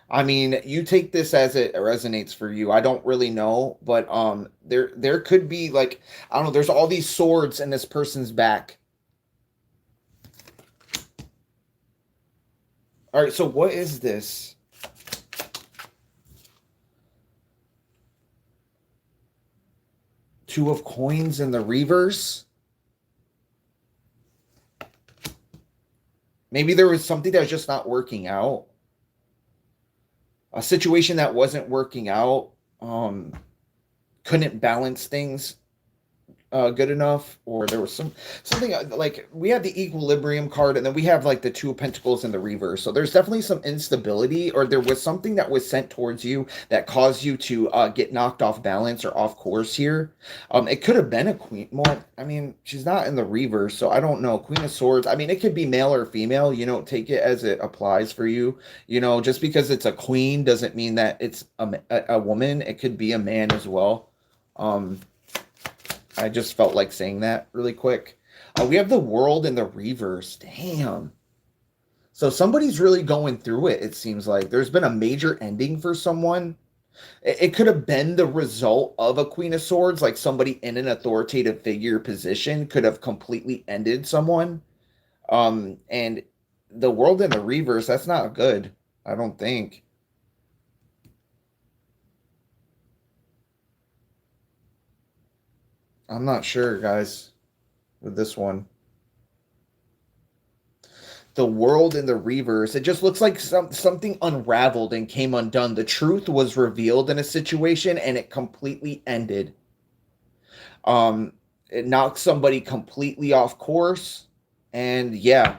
I mean, you take this as it resonates for you. I don't really know, but there could be like, I don't know, there's all these swords in this person's back. All right, so what is this? Two of Coins in the reverse. Maybe there was something that was just not working out. A situation that wasn't working out. Couldn't balance things good enough, or there was something like we have the Equilibrium card, and then we have like the Two of Pentacles in the reverse. So there's definitely some instability, or there was something that was sent towards you that caused you to get knocked off balance or off course here. It could have been a queen. Well, I mean, she's not in the reverse, so I don't know. Queen of Swords. I mean, it could be male or female. You know, take it as it applies for you. You know, just because it's a queen doesn't mean that it's a woman. It could be a man as well. I just felt like saying that really quick. We have the World in the reverse. Damn. So somebody's really going through it, it seems like. There's been a major ending for someone. It could have been the result of a Queen of Swords, like somebody in an authoritative figure position could have completely ended someone. And the World in the reverse, that's not good, I don't think. I'm not sure, guys, with this one. The World in the reverse, it just looks like something unraveled and came undone. The truth was revealed in a situation and it completely ended. It knocked somebody completely off course, and yeah,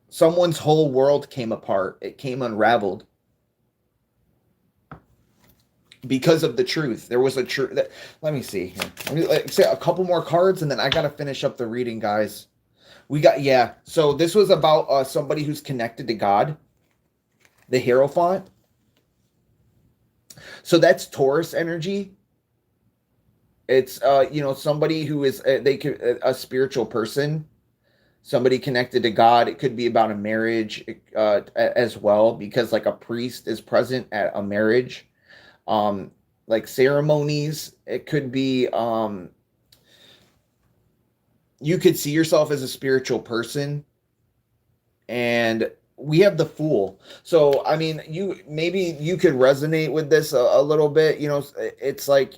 someone's whole world came apart. It came unraveled because of the truth. There was a truth. Let me see here. Let me say a couple more cards, and then I gotta finish up the reading, guys. We got, yeah. So this was about somebody who's connected to God. The Hierophant. So that's Taurus energy. It's somebody who is they could a spiritual person, somebody connected to God. It could be about a marriage as well, because like a priest is present at a marriage. Um, like ceremonies. It could be you could see yourself as a spiritual person, and we have the Fool. So I mean, you could resonate with this a little bit. It's like,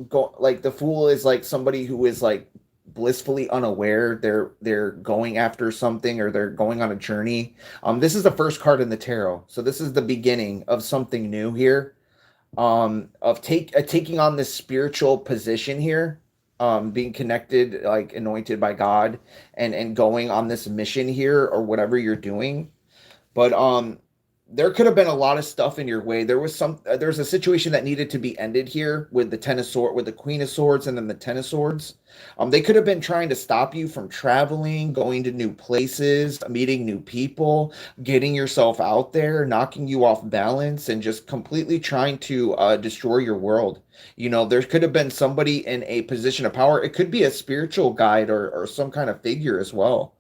go like the Fool is like somebody who is like blissfully unaware they're going after something, or they're going on a journey. This is the first card in the tarot, so this is the beginning of something new here, of taking on this spiritual position here, being connected, like anointed by God, and going on this mission here, or whatever you're doing. But there could have been a lot of stuff in your way. There's a situation that needed to be ended here with the with the Queen of Swords, and then the Ten of Swords. They could have been trying to stop you from traveling, going to new places, meeting new people, getting yourself out there, knocking you off balance, and just completely trying to destroy your world. There could have been somebody in a position of power. It could be a spiritual guide, or some kind of figure as well.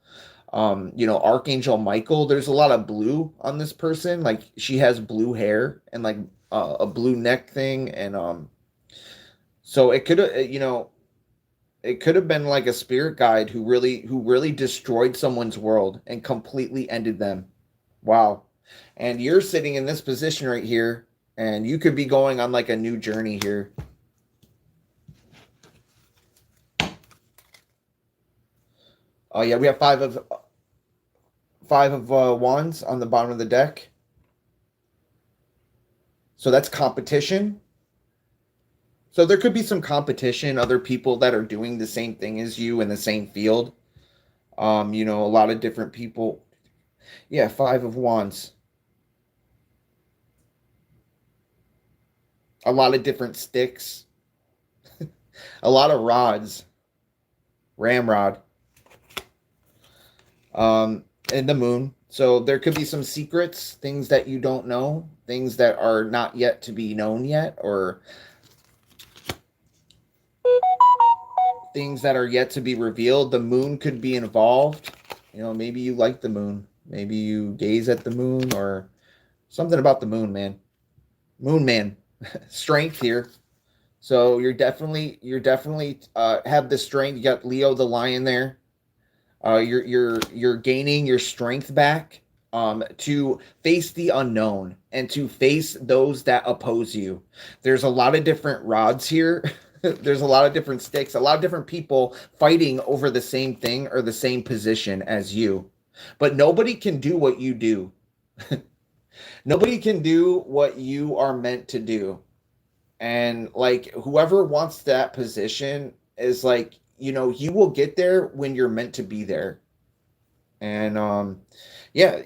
Archangel Michael. There's a lot of blue on this person. Like, she has blue hair, and like a blue neck thing, and so it could have been like a spirit guide who really destroyed someone's world and completely ended them. Wow. And you're sitting in this position right here, and you could be going on like a new journey here. Oh yeah, we have five of wands on the bottom of the deck. So that's competition. So there could be some competition, other people that are doing the same thing as you in the same field. A lot of different people. Yeah, five of wands. A lot of different sticks. A lot of rods. Ramrod. And the moon. So there could be some secrets, things that you don't know, things that are not yet to be known yet, or things that are yet to be revealed. The moon could be involved. Maybe you like the moon. Maybe you gaze at the moon, or something about the moon, man. Moon man. Strength here. So you're definitely have the strength. You got Leo the lion there. You're gaining your strength back, to face the unknown, and to face those that oppose you. There's a lot of different rods here. There's a lot of different sticks, a lot of different people fighting over the same thing, or the same position as you. But nobody can do what you do. Nobody can do what you are meant to do. And like, whoever wants that position is like, you will get there when you're meant to be there. And yeah,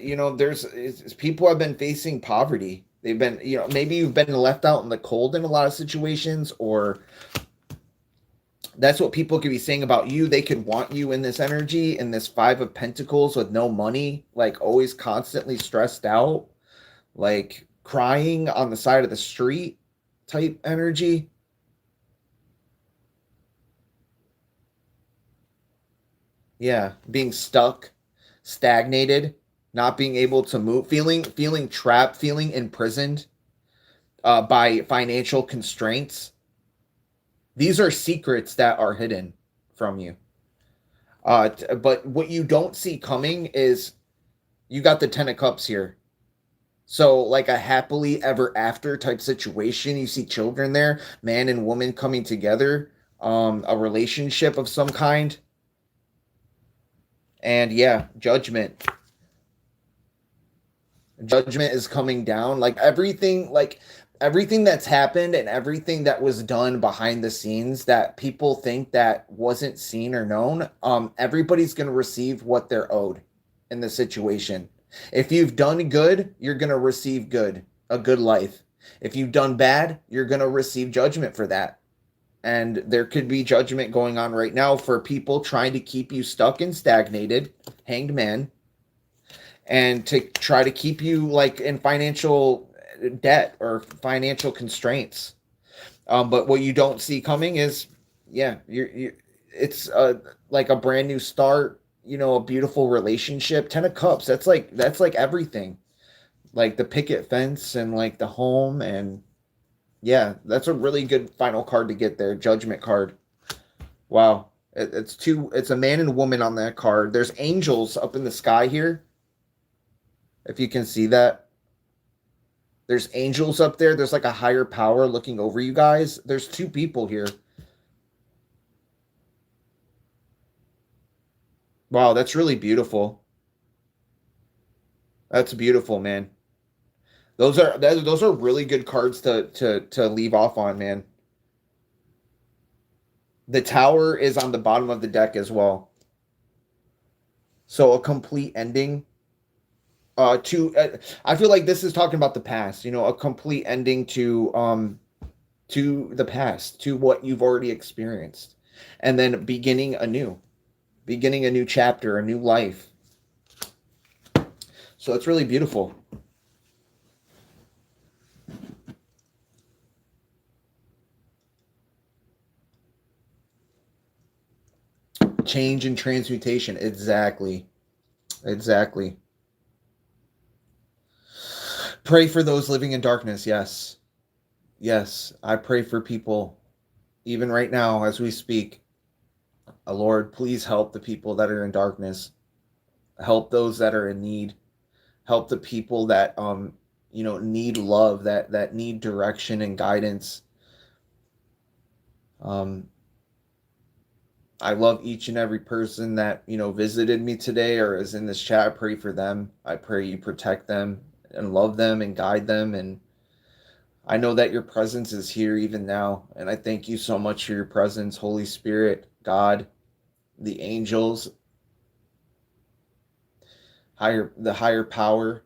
people have been facing poverty. They've been, maybe you've been left out in the cold in a lot of situations, or that's what people could be saying about you. They could want you in this energy, in this Five of Pentacles, with no money, like always constantly stressed out, like crying on the side of the street type energy. Yeah, being stuck, stagnated, not being able to move, feeling trapped, feeling imprisoned by financial constraints. These are secrets that are hidden from you. But what you don't see coming is, you got the Ten of Cups here. So like a happily ever after type situation. You see children there, man and woman coming together, a relationship of some kind. And yeah, judgment. Judgment is coming down. Like everything that's happened, and everything that was done behind the scenes that people think that wasn't seen or known, everybody's going to receive what they're owed in the situation. If you've done good, you're going to receive good, a good life. If you've done bad, you're going to receive judgment for that. And there could be judgment going on right now for people trying to keep you stuck and stagnated, hanged man, and to try to keep you like in financial debt or financial constraints. But what you don't see coming is, yeah, you're it's like a brand new start. A beautiful relationship. 10 of Cups. That's like everything. Like the picket fence and like the home and yeah, that's a really good final card to get there. Judgment card. Wow. It's two. It's a man and a woman on that card. There's angels up in the sky here. If you can see that, there's angels up there. There's like a higher power looking over you guys. There's two people here. Wow, that's really beautiful. That's beautiful, man. Those are really good cards to leave off on, man. The tower is on the bottom of the deck as well. So a complete ending to I feel like this is talking about the past, a complete ending to the past, to what you've already experienced. And then beginning a new chapter, a new life. So it's really beautiful. Change and transmutation. Exactly. Exactly. Pray for those living in darkness. Yes. Yes. I pray for people, even right now as we speak. Lord, please help the people that are in darkness. Help those that are in need. Help the people that need love, that need direction and guidance. Um, I love each and every person that visited me today or is in this chat. I pray for them. I pray you protect them and love them and guide them. And I know that your presence is here even now. And I thank you so much for your presence, Holy Spirit, God, the angels, the higher power.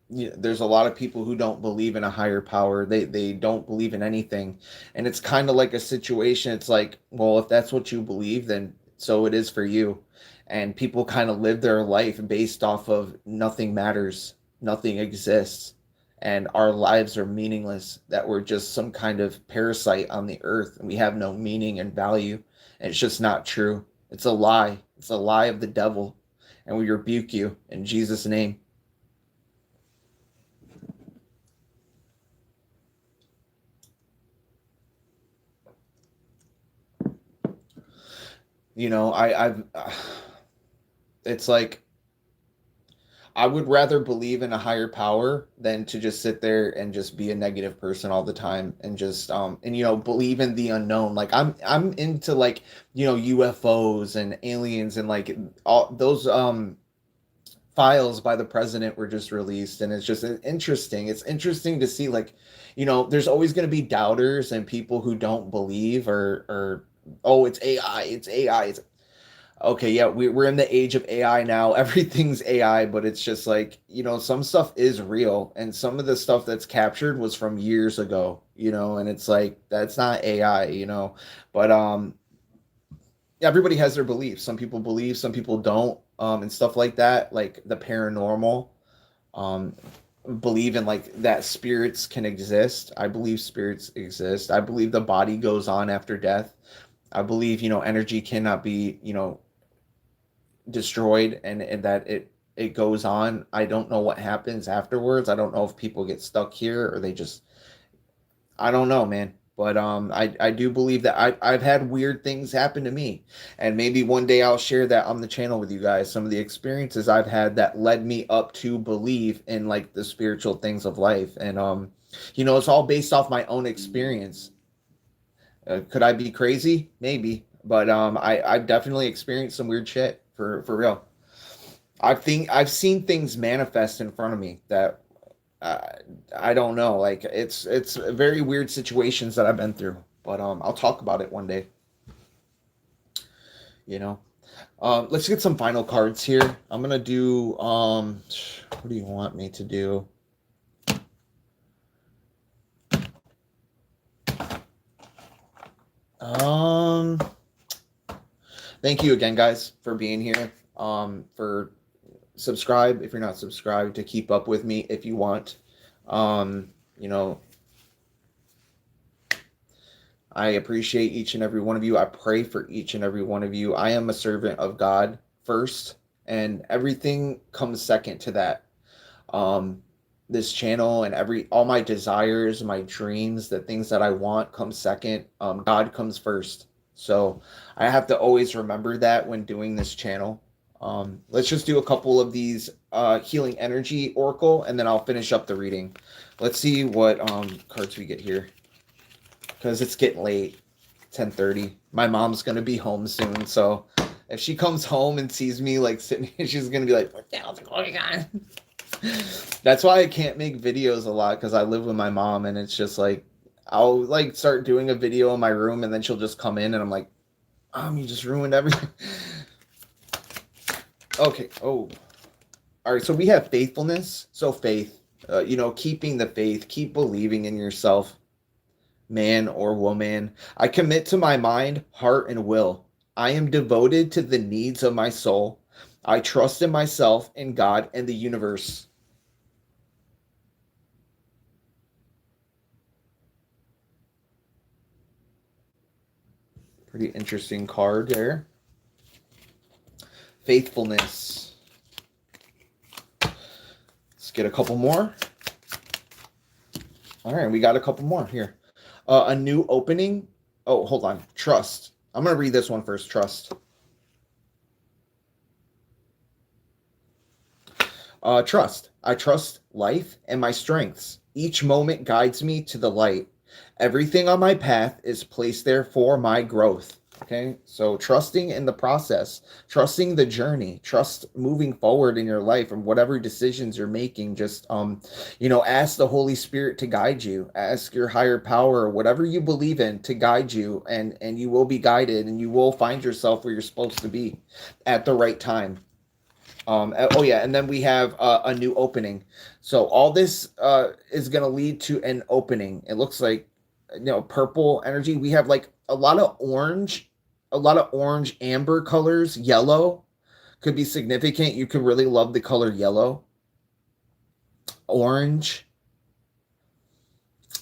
There's a lot of people who don't believe in a higher power. They don't believe in anything, and it's kind of like a situation. It's like, well, if that's what you believe, then so it is for you. And people kind of live their life based off of nothing matters, nothing exists, and our lives are meaningless. That we're just some kind of parasite on the earth, and we have no meaning and value. And it's just not true. It's a lie. It's a lie of the devil, and we rebuke you in Jesus' name. I've it's like I would rather believe in a higher power than to just sit there and just be a negative person all the time and just and believe in the unknown. Like I'm into like UFOs and aliens and like all those files by the president were just released, and it's just interesting. It's interesting to see like there's always going to be doubters and people who don't believe or oh, it's AI, it's AI, it's okay, yeah, we're in the age of AI now. Everything's AI, but it's just like, some stuff is real. And some of the stuff that's captured was from years ago, and it's like, that's not AI. But everybody has their beliefs. Some people believe, some people don't, and stuff like that, like the paranormal. Um, believe in like that spirits can exist. I believe spirits exist. I believe the body goes on after death. I believe, energy cannot be, destroyed and that it goes on. I don't know what happens afterwards. I don't know if people get stuck here or they just I don't know, man. But I do believe that I've had weird things happen to me. And maybe one day I'll share that on the channel with you guys. Some of the experiences I've had that led me up to believe in like the spiritual things of life. And it's all based off my own experience. Could I be crazy? Maybe. But I've definitely experienced some weird shit for real. I've seen things manifest in front of me that uh, I don't know. Like it's very weird situations that I've been through. But I'll talk about it one day. You know. Let's get some final cards here. I'm gonna do what do you want me to do? Thank you again, guys, for being here. For subscribe if you're not subscribed to keep up with me if you want. Um, you know, I appreciate each and every one of you. I pray for each and every one of you. I am a servant of God first, and everything comes second to that. Um, this channel and all my desires, my dreams, the things that I want come second. God comes first. So I have to always remember that when doing this channel. Let's just do a couple of these healing energy oracle, and then I'll finish up the reading. Let's see what cards we get here, because it's getting late. 10:30. My mom's gonna be home soon, so if she comes home and sees me like sitting here, she's gonna be like, "What the hell's going on?" That's why I can't make videos a lot, because I live with my mom, and it's just like I'll like start doing a video in my room, and then she'll just come in, and I'm like, you just ruined everything. Okay. Oh, all right. So we have faithfulness. So faith. Keeping the faith, keep believing in yourself, man or woman. I commit to my mind, heart, and will. I am devoted to the needs of my soul. I trust in myself, in God, and the universe. Pretty interesting card there. Faithfulness. Let's get a couple more. All right, we got a couple more here. A new opening. Oh, hold on. Trust. I'm going to read this one first. Trust. Trust. I trust life and my strengths. Each moment guides me to the light. Everything on my path is placed there for my growth. Okay, so trusting in the process, trusting the journey, trust moving forward in your life and whatever decisions you're making. Just ask the Holy Spirit to guide you. Ask your higher power, whatever you believe in, to guide you, and you will be guided, and you will find yourself where you're supposed to be at the right time. Oh yeah, and then we have a new opening. So all this is going to lead to an opening. It looks like purple energy. We have like a lot of orange, amber colors. Yellow could be significant. You could really love the color yellow. Orange.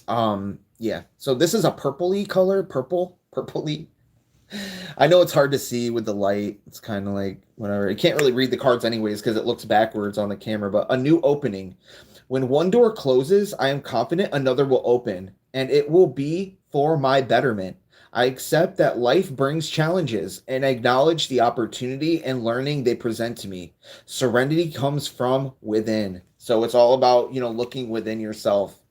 Yeah. So this is a purpley color. Purpley. I know it's hard to see with the light. It's kind of like whatever. You can't really read the cards anyways because it looks backwards on the camera. But a new opening. When one door closes, I am confident another will open, and it will be for my betterment. I accept that life brings challenges and acknowledge the opportunity and learning they present to me. Serenity comes from within. So it's all about, looking within yourself,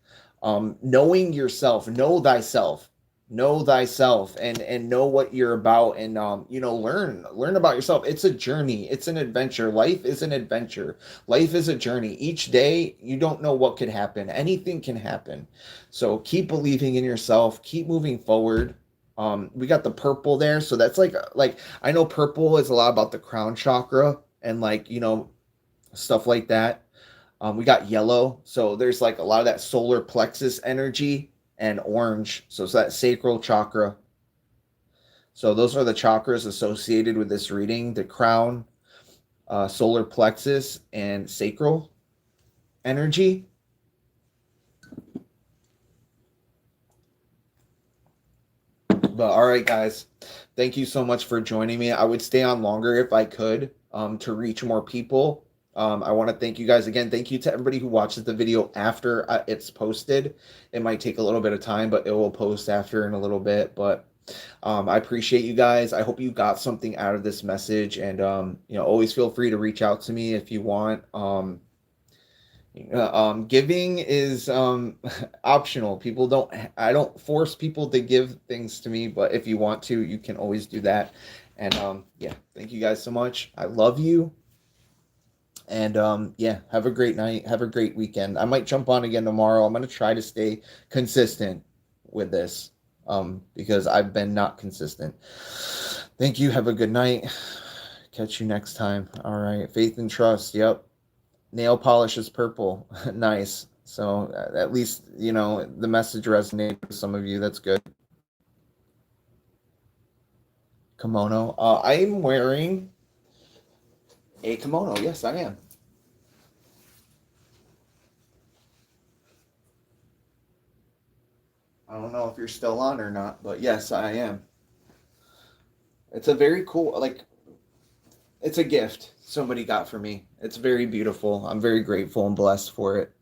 knowing yourself, know thyself, and know what you're about, and learn about yourself. It's a journey, it's an adventure. Life is an adventure. Life is a journey. Each day you don't know what could happen. Anything can happen. So keep believing in yourself, keep moving forward. We got the purple there, so that's like I know purple is a lot about the crown chakra and stuff like that. We got yellow, so there's like a lot of that solar plexus energy, and orange, so it's that sacral chakra. So those are the chakras associated with this reading: the crown, solar plexus, and sacral energy. But all right, guys, thank you so much for joining me. I would stay on longer if I could, to reach more people. I want to thank you guys again. Thank you to everybody who watches the video after it's posted. It might take a little bit of time, but it will post after in a little bit. But I appreciate you guys. I hope you got something out of this message. And, always feel free to reach out to me if you want. Giving is optional. I don't force people to give things to me, but if you want to, you can always do that. And yeah, thank you guys so much. I love you. And yeah, have a great night. Have a great weekend. I might jump on again tomorrow. I'm going to try to stay consistent with this, because I've been not consistent. Thank you. Have a good night. Catch you next time. All right. Faith and trust. Yep. Nail polish is purple. Nice. So at least, the message resonated with some of you. That's good. Kimono. I'm wearing a kimono. Yes, I am. I don't know if you're still on or not, but yes, I am. It's a very cool, like, it's a gift somebody got for me. It's very beautiful. I'm very grateful and blessed for it.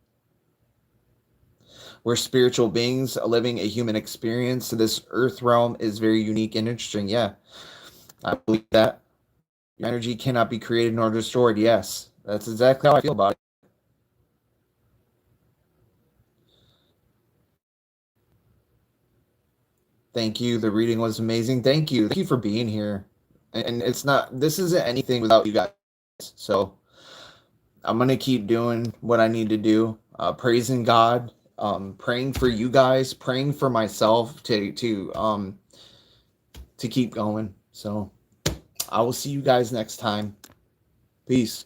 We're spiritual beings living a human experience. So this earth realm is very unique and interesting. Yeah, I believe that. Your energy cannot be created nor destroyed. Yes, that's exactly how I feel about it. Thank you. The reading was amazing. Thank you. Thank you for being here. And it's not, this isn't anything without you guys. So I'm going to keep doing what I need to do, praising God, praying for you guys, praying for myself to keep going. So I will see you guys next time. Peace.